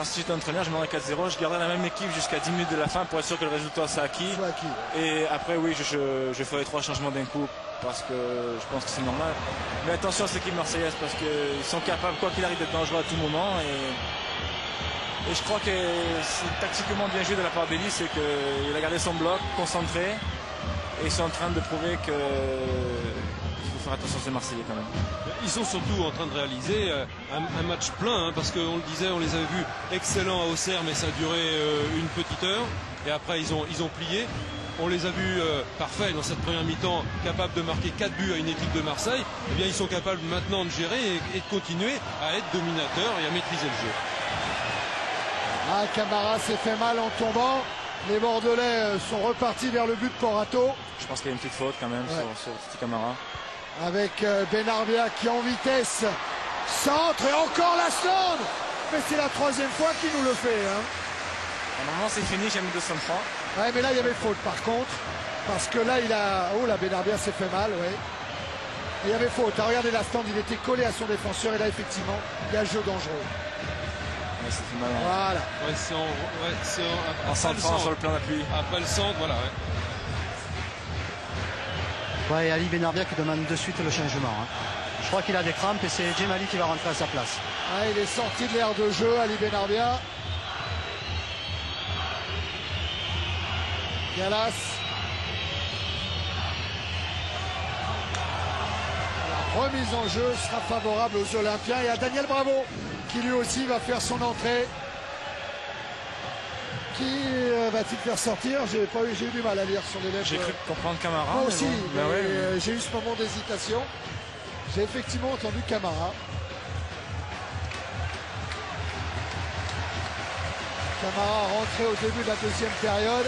si j'étais entraîneur, je mènerais 4-0, je garderais la même équipe jusqu'à 10 minutes de la fin pour être sûr que le résultat soit acquis. Et après, oui, je ferai 3 changements d'un coup. Parce que je pense que c'est normal. Mais attention à cette équipe marseillaise parce qu'ils sont capables, quoi qu'il arrive, d'être dangereux à tout moment. Et je crois que c'est tactiquement bien joué de la part d'Elie, c'est qu'il a gardé son bloc, concentré. Et ils sont en train de prouver qu'il faut faire attention à ces Marseillais quand même. Ils sont surtout en train de réaliser un match plein, hein, parce qu'on le disait, on les avait vus excellents à Auxerre, mais ça a duré une petite heure. Et après, ils ont plié. On les a vus parfaits dans cette première mi-temps, capables de marquer 4 buts à une équipe de Marseille. Eh bien, ils sont capables maintenant de gérer et de continuer à être dominateurs et à maîtriser le jeu. Ah, Camara s'est fait mal en tombant. Les Bordelais sont repartis vers le but de Porato. Je pense qu'il y a une petite faute quand même sur petit Camara. Avec Benarbia qui en vitesse centre et encore la Lasland. Mais c'est la 3e fois qu'il nous le fait. Hein. Normalement c'est fini, j'ai mis 203. Ouais, mais là il y avait faute par contre. Parce que là il a. Oh là, Benarbia s'est fait mal, ouais. Il y avait faute. Ah, regardez Lasland, il était collé à son défenseur et là effectivement il y a jeu dangereux. Ouais, c'est fait mal. Hein. Voilà. Ouais, c'est en centrant sur le plan d'appui. Après le centre, voilà. Ouais, et Ali Benarbia qui demande de suite le changement. Hein. Je crois qu'il a des crampes et c'est Djemali qui va rentrer à sa place. Ah, il est sorti de l'air de jeu, Ali Benarbia. Galas. remise en jeu sera favorable aux Olympiens et à Daniel Bravo qui lui aussi va faire son entrée. Qui va-t-il faire sortir? J'ai eu du mal à lire sur les lèvres. J'ai cru comprendre Camara. Moi aussi, bon. J'ai eu ce moment d'hésitation. J'ai effectivement entendu Camara. Camara rentré au début de la deuxième période.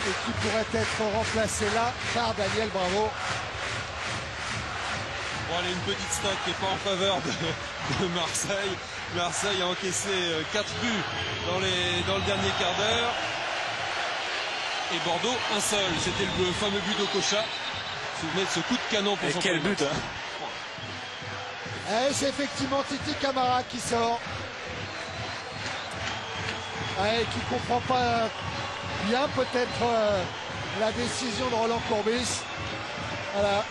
Et qui pourrait être remplacé là par Daniel Bravo. Bon, allez, une petite stat qui n'est pas en faveur de Marseille. Marseille a encaissé 4 buts dans le dernier quart d'heure. Et Bordeaux, un seul. C'était le fameux but d'Okocha. Vous vous souvenez de ce coup de canon pour son quel but, hein. C'est effectivement Titi Camara qui sort. Qui ne comprend pas bien peut-être la décision de Roland Courbis. Voilà.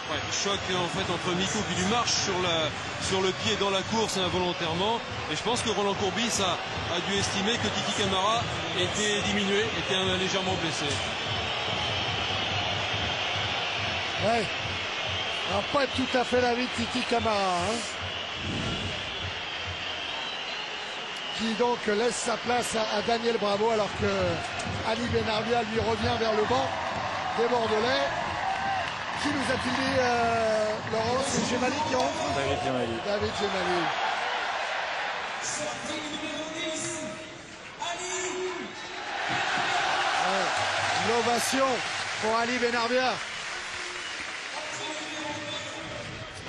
Ouais, choc en fait entre Miko qui lui marche sur le pied dans la course involontairement. Et je pense que Roland Courbis a dû estimer que Titi Camara était diminué, était légèrement blessé. Ouais. Alors, pas tout à fait l'avis de Titi Camara. Qui donc laisse sa place à Daniel Bravo alors que Ali Benarbia lui revient vers le banc des Bordelais. Qui nous a-t-il dit, Laurent? C'est Gemali qui rentre? David Gemali. David Gemali. L'ovation pour Ali Benarbia.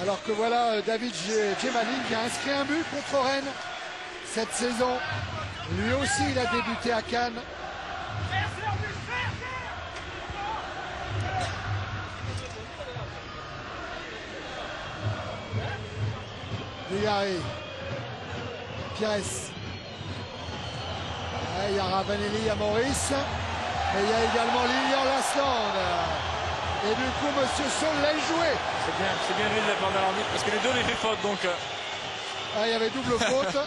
Alors que voilà David Gemali qui a inscrit un but contre Rennes cette saison. Lui aussi il a débuté à Cannes. Ligari, Pires. Il y a Ravanelli, il y a Maurice. Et il y a également Lilian Lasland. Et du coup, Monsieur Saul l'a joué. C'est bien vu de la part de l'arbitre parce que les deux les fait faute donc. Il y avait double faute.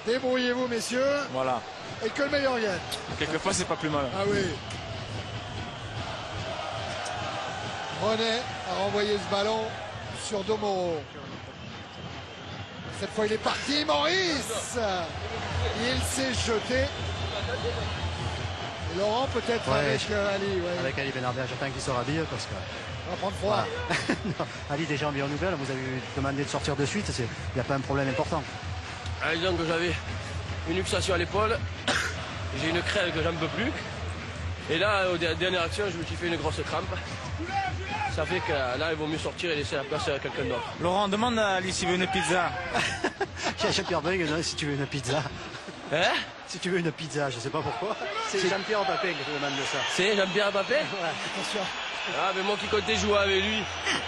Débrouillez-vous, messieurs. Voilà. Et que le meilleur gagne. Quelquefois, c'est pas plus mal. Ah oui. René a renvoyé ce ballon sur Domoro. Cette fois, il est parti. Maurice. Il s'est jeté. Et Laurent, peut-être avec Ali. Ouais. Avec Ali Benarbia, j'attends qu'il se rhabille parce que. On va prendre froid. Voilà. Non, Ali, déjà en bien nouvelle, vous avez demandé de sortir de suite. Il n'y a pas un problème important. Donc j'avais une luxation à l'épaule, j'ai une crève que j'en peux plus. Et là, aux dernières actions, je me suis fait une grosse crampe. Ça fait que là, il vaut mieux sortir et laisser la place à quelqu'un d'autre. Laurent, demande à Ali s'il veut une pizza. Il y a Jean-Pierre Breg, si tu veux une pizza. Hein? Si tu veux une pizza, je sais pas pourquoi. C'est Jean-Pierre Papin qui te demande de ça. C'est Jean-Pierre Papin? Ouais, attention. Ah, mais moi qui comptais jouer avec lui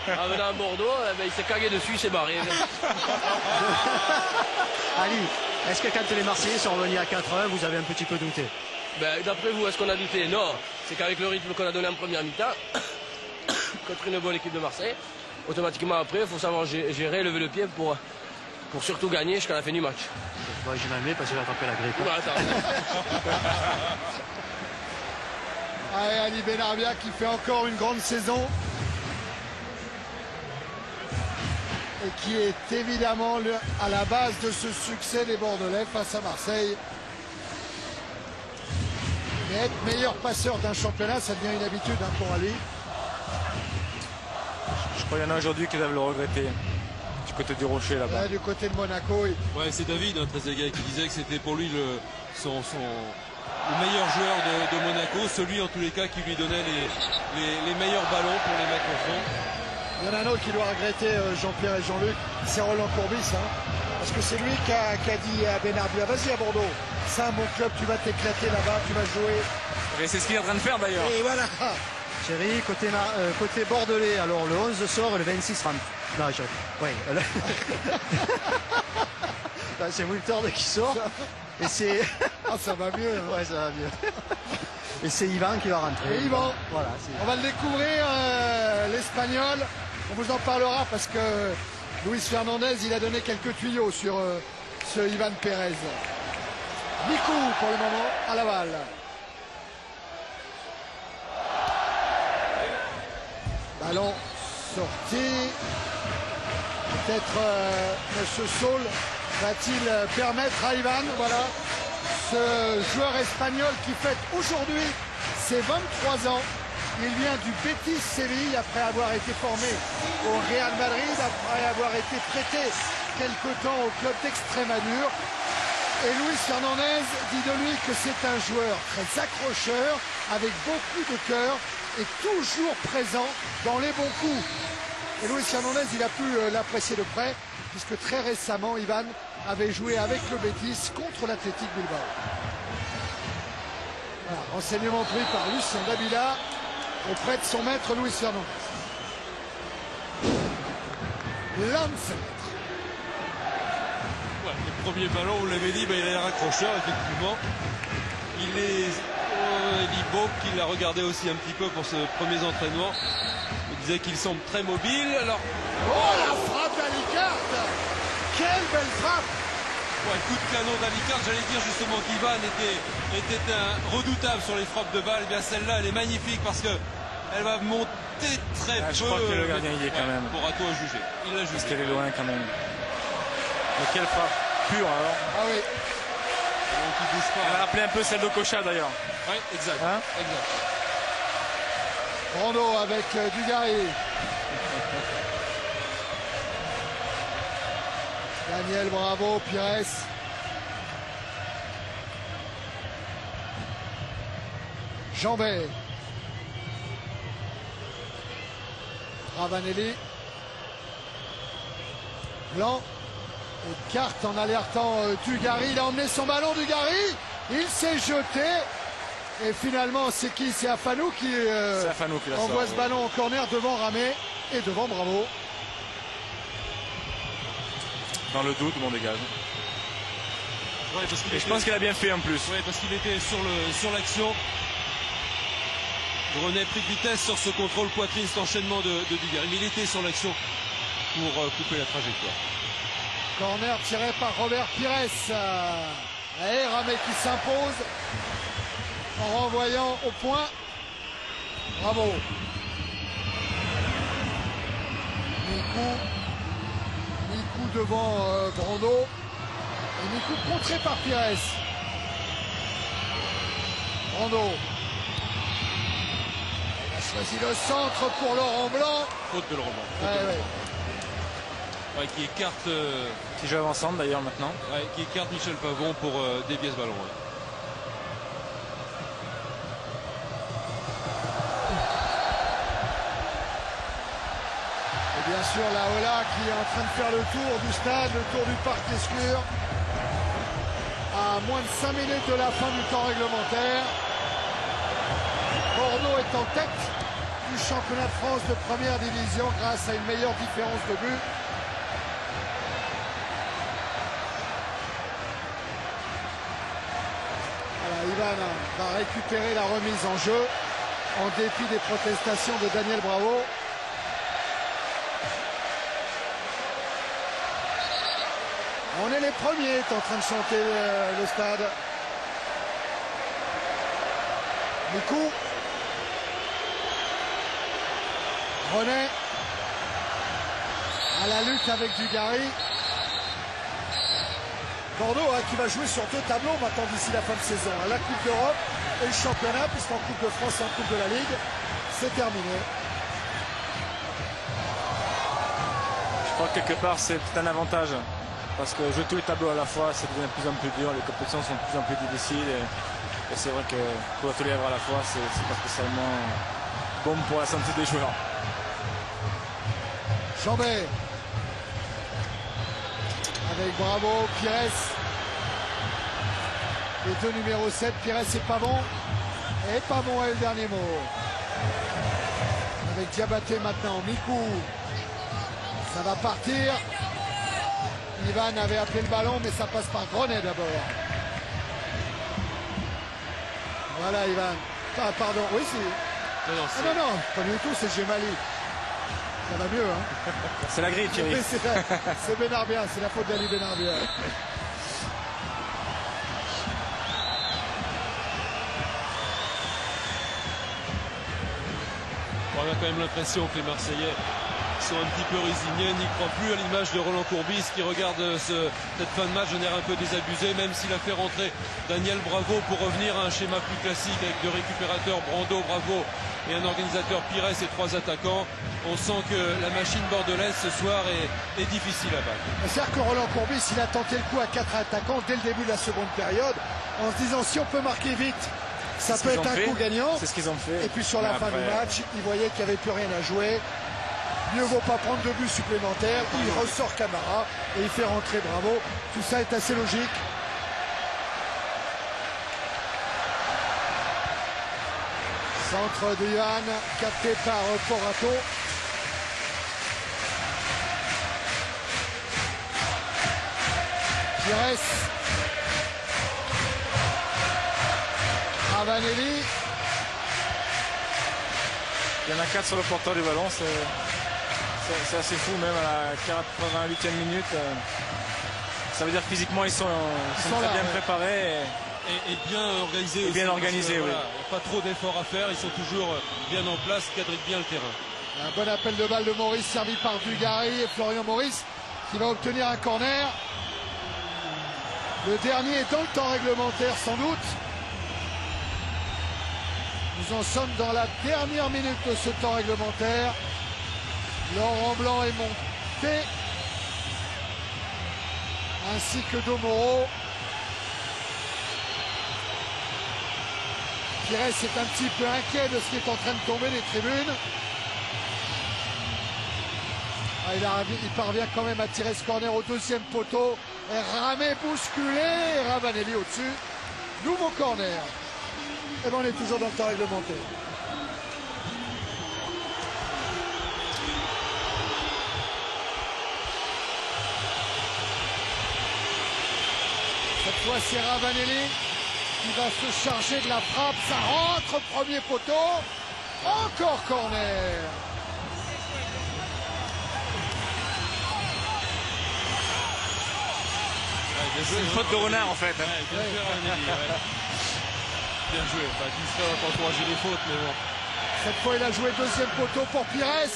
en venant à Bordeaux, il s'est cagué dessus, il s'est barré. Ali, est-ce que quand les Marseillais sont revenus à 4-1, vous avez un petit peu douté? D'après vous, est-ce qu'on a douté? Non, c'est qu'avec le rythme qu'on a donné en première mi-temps, contre une bonne équipe de Marseille, automatiquement après, il faut savoir gérer, lever le pied pour surtout gagner jusqu'à la fin du match. Bon, j'ai mal mis parce que j'ai attrapé la grippe. Bah, attends. Allez, Ali Benarbia qui fait encore une grande saison. Et qui est évidemment à la base de ce succès des Bordelais face à Marseille. Mais être meilleur passeur d'un championnat, ça devient une habitude pour Ali. Je crois qu'il y en a aujourd'hui qui doivent le regretter. Du côté du Rocher là-bas. Ouais, du côté de Monaco. Oui. Ouais, c'est David, Trezeguet, qui disait que c'était pour lui le meilleur joueur de Monaco, celui en tous les cas qui lui donnait les meilleurs ballons pour les mettre au fond. Il y en a un autre qui doit regretter Jean-Pierre et Jean-Luc, c'est Roland Courbis. Parce que c'est lui qui a dit à Benarbia, vas-y à Bordeaux, c'est un bon club, tu vas t'éclater là-bas, tu vas jouer. Et c'est ce qu'il est en train de faire d'ailleurs. Et voilà. Chérie, côté bordelais, alors le 11 sort et le 26 rentre. Non, oui. C'est Wiltord qui sort. Et c'est. Ah, ça va mieux. Ouais, ça va mieux. Et c'est Yvan qui va rentrer. Et Yvan. Voilà, on va le découvrir, l'Espagnol. On vous en parlera parce que Luis Fernandez, il a donné quelques tuyaux sur ce Ivan Pérez. Mikou pour le moment à la balle. Ballon sorti. Peut-être Monsieur Saul va-t-il permettre à Ivan, voilà, ce joueur espagnol qui fête aujourd'hui ses 23 ans. Il vient du Betis Séville après avoir été formé au Real Madrid, après avoir été prêté quelque temps au club d'Extrémadure. Et Luis Fernandez dit de lui que c'est un joueur très accrocheur, avec beaucoup de cœur et toujours présent dans les bons coups. Et Luis Fernandez, il a pu l'apprécier de près, puisque très récemment, Ivan avait joué avec le Betis contre l'Athletic Bilbao. Voilà, renseignement pris par Lucien Dabila auprès de son maître Luis Fernandez. Ouais, le premier ballon, vous l'avez dit, il a l'air accrocheur, effectivement. Il est Libo qui l'a regardé aussi un petit peu pour ce premier entraînement. Il disait qu'il semble très mobile. Alors, oh, la frappe d'Alicart! Quelle belle frappe! ouais, coup de canon d'Alicart. J'allais dire justement qu'Ivan était un redoutable sur les frappes de balle. Eh bien, celle-là, elle est magnifique parce que elle va monter très peu. Je crois que le gardien y est quand même. Pour Atto à juger. Il l'a jugé. Parce qu'elle est loin quand même. Mais quelle frappe pure alors. Ah oui. Donc, il bouge pas. Elle a rappelé un peu celle d'Okocha d'ailleurs. Oui, exact. Hein, exact. Brando avec Dugarry. Daniel Bravo, Pires. Jambet. Ravanelli. Blanc. Et carte en alertant Dugarry. Il a emmené son ballon, Dugarry. Il s'est jeté. Et finalement, c'est qui? C'est Afanou qui envoie ce ballon en corner devant Ramé et devant Bravo. Dans le doute, on dégage. Ouais, parce qu'il et je pense qu'il a bien fait en plus. Oui, parce qu'il était sur l'action. René pris de vitesse sur ce contrôle poitrine, cet enchaînement de Dugarry. Mais il était sur l'action pour couper la trajectoire. Corner tiré par Robert Pires. Et Ramé qui s'impose en renvoyant au point. Bravo. Mikou devant Brando. Et Mikou contré par Pires. Brando. Il a choisi le centre pour Laurent Blanc. Faute de Laurent Blanc. Ouais, qui écarte. Qui joue ensemble d'ailleurs maintenant. Ouais, qui écarte Michel Pavon pour dévier ce ballon. Ouais. Et bien sûr la Ola qui est en train de faire le tour du stade, le tour du parc Escure. À moins de 5 minutes de la fin du temps réglementaire. Bordeaux est en tête du championnat de France de première division grâce à une meilleure différence de but. Ivan va récupérer la remise en jeu en dépit des protestations de Daniel Bravo. On est les premiers, est en train de chanter le stade. Mikou. René. À la lutte avec Dugarry. Bordeaux qui va jouer sur 2 tableaux maintenant d'ici la fin de saison. La Coupe d'Europe et le championnat, puisqu'en Coupe de France et en Coupe de la Ligue, c'est terminé. Je crois que quelque part c'est un avantage. Parce que jouer tous les tableaux à la fois, ça devient de plus en plus dur. Les compétitions sont de plus en plus difficiles. Et c'est vrai que pour tous les lèvres à la fois, c'est pas spécialement bon pour la santé des joueurs. Chambet. Avec Bravo, Pires. Les deux numéros 7, Pires et Pavon. Et Pavon a le dernier mot. Avec Diabaté maintenant, Mikou. Ça va partir. Ivan avait appelé le ballon, mais ça passe par Grenet d'abord. Voilà Ivan. Ah, pardon, oui c'est... Non, pas du tout, c'est Gemali. Ça va mieux, hein. C'est la grille, Thierry. C'est Benarbia, c'est la faute d'Ali Benarbia. Bon, quand même l'impression que les Marseillais sont un petit peu résignés, n'y croient plus, à l'image de Roland Courbis qui regarde cette fin de match de l'air un peu désabusé, même s'il a fait rentrer Daniel Bravo pour revenir à un schéma plus classique avec deux récupérateurs, Brando, Bravo et un organisateur Pires et 3 attaquants. On sent que la machine bordelaise ce soir est difficile à battre. C'est-à-dire que Roland Courbis, il a tenté le coup à 4 attaquants dès le début de la seconde période, en se disant si on peut marquer vite, ça peut être un coup gagnant. C'est ce qu'ils ont fait. Et puis sur la fin du match, il voyait qu'il n'y avait plus rien à jouer. Mieux vaut pas prendre de buts supplémentaires. Il ressort Camara et il fait rentrer Bravo. Tout ça est assez logique. Centre de Johan, capté par Porato. Pires. Ravanelli. Il y en a 4 sur le porteur du ballon. C'est assez fou, même à la 88e minute. Ça veut dire que physiquement ils sont très bien préparés. Et bien organisés. Et bien organisés, oui. Voilà, pas trop d'efforts à faire, ils sont toujours bien en place, quadrillent bien le terrain. Un bon appel de balle de Maurice servi par Dugarry et Florian Maurice qui va obtenir un corner. Le dernier est dans le temps réglementaire sans doute. Nous en sommes dans la dernière minute de ce temps réglementaire. Laurent Blanc est monté, ainsi que Domoro. Pires est un petit peu inquiet de ce qui est en train de tomber des tribunes. Il parvient quand même à tirer ce corner au deuxième poteau. Et Ramé bousculé, et Ravanelli au-dessus. Nouveau corner. Et bien on est toujours dans le temps réglementaire. Cette fois c'est Ravanelli qui va se charger de la frappe. Ça rentre, premier poteau. Encore corner. C'est une faute de renard en fait. Bien joué Ravanelli. Bien joué. Pas discret pour encourager les fautes, mais bon. Cette fois il a joué deuxième poteau pour Pires. Et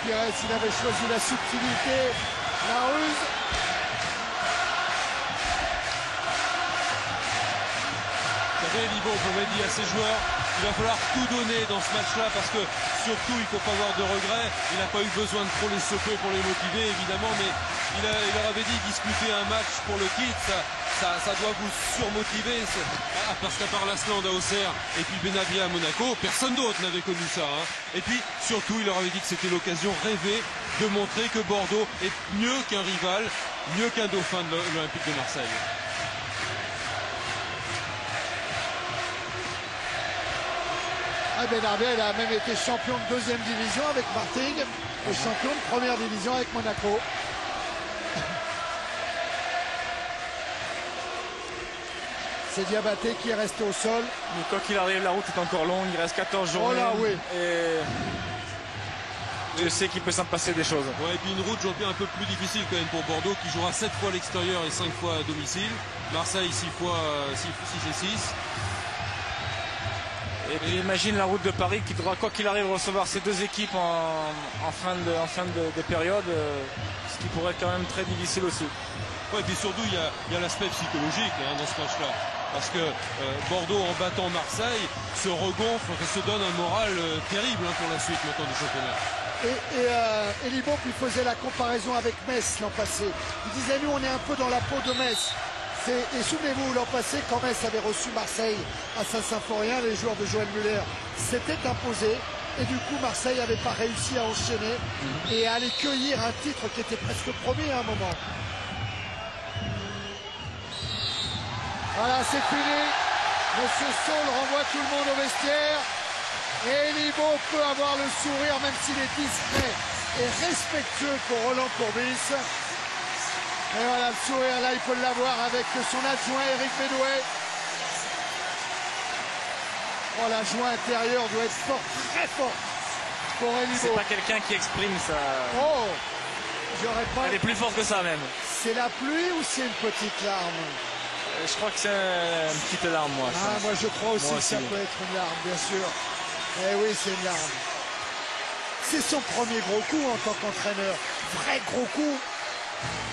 Pires il avait choisi la subtilité, la ruse. Libo, on avait dit à ses joueurs, il va falloir tout donner dans ce match-là parce que surtout il ne faut pas avoir de regrets. Il n'a pas eu besoin de trop les secouer pour les motiver évidemment, mais il leur avait dit disputer un match pour le titre, ça doit vous surmotiver. Parce qu'à part l'Asland à Auxerre et puis Benavia à Monaco, personne d'autre n'avait connu ça. Et puis surtout il leur avait dit que c'était l'occasion rêvée de montrer que Bordeaux est mieux qu'un rival, mieux qu'un dauphin de l'Olympique de Marseille. Benarbia, il a même été champion de deuxième division avec Martigues et champion de première division avec Monaco. C'est Diabaté qui est resté au sol. Mais quoi qu'il arrive, la route est encore longue, il reste 14 journées. Oh là, oui. Et je sais qu'il peut s'en passer des choses. Ouais, et puis une route, un peu plus difficile quand même pour Bordeaux qui jouera 7 fois à l'extérieur et 5 fois à domicile. Marseille 6 et 6. Et puis imagine la route de Paris qui devra quoi qu'il arrive recevoir ces deux équipes en fin de période, ce qui pourrait être quand même très difficile aussi. Ouais, et puis surtout il y a l'aspect psychologique dans ce match-là. Parce que Bordeaux en battant Marseille se regonfle, se donne un moral terrible pour la suite maintenant du championnat. Et Libourne lui faisait la comparaison avec Metz l'an passé. Il disait nous on est un peu dans la peau de Metz. Et souvenez-vous, l'an passé, quand Metz avait reçu Marseille à Saint-Symphorien, les joueurs de Joël Muller s'étaient imposés. Et du coup, Marseille n'avait pas réussi à enchaîner et à aller cueillir un titre qui était presque premier à un moment. Voilà, c'est fini. Monsieur Saul renvoie tout le monde au vestiaire. Et Libo peut avoir le sourire, même s'il est discret et respectueux pour Roland Courbis. Et voilà, le sourire là, il peut l'avoir avec son adjoint Eric Bédouet. Oh, l'adjoint intérieur doit être fort, très fort pour Elibo. C'est pas quelqu'un qui exprime ça. Oh, j'aurais pas. Elle est plus forte que ça même. C'est la pluie ou c'est une petite larme? Je crois que c'est une petite larme, moi. Moi je crois aussi que ça peut être une larme, bien sûr. Eh oui, c'est une larme. C'est son premier gros coup en tant qu'entraîneur. Vrai gros coup.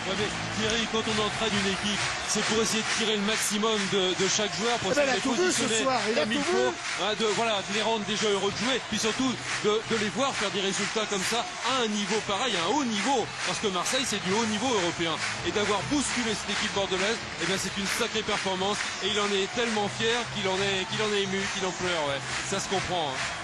Ouais, mais Thierry, quand on entraîne une équipe, c'est pour essayer de tirer le maximum de chaque joueur, pour essayer de les positionner comme il faut, hein, de les rendre déjà heureux de jouer, puis surtout de les voir faire des résultats comme ça à un niveau pareil, à un haut niveau, parce que Marseille c'est du haut niveau européen, et d'avoir bousculé cette équipe bordelaise, eh bien c'est une sacrée performance, et il en est tellement fier qu'il en est ému, qu'il en pleure, ouais. Ça se comprend. Hein.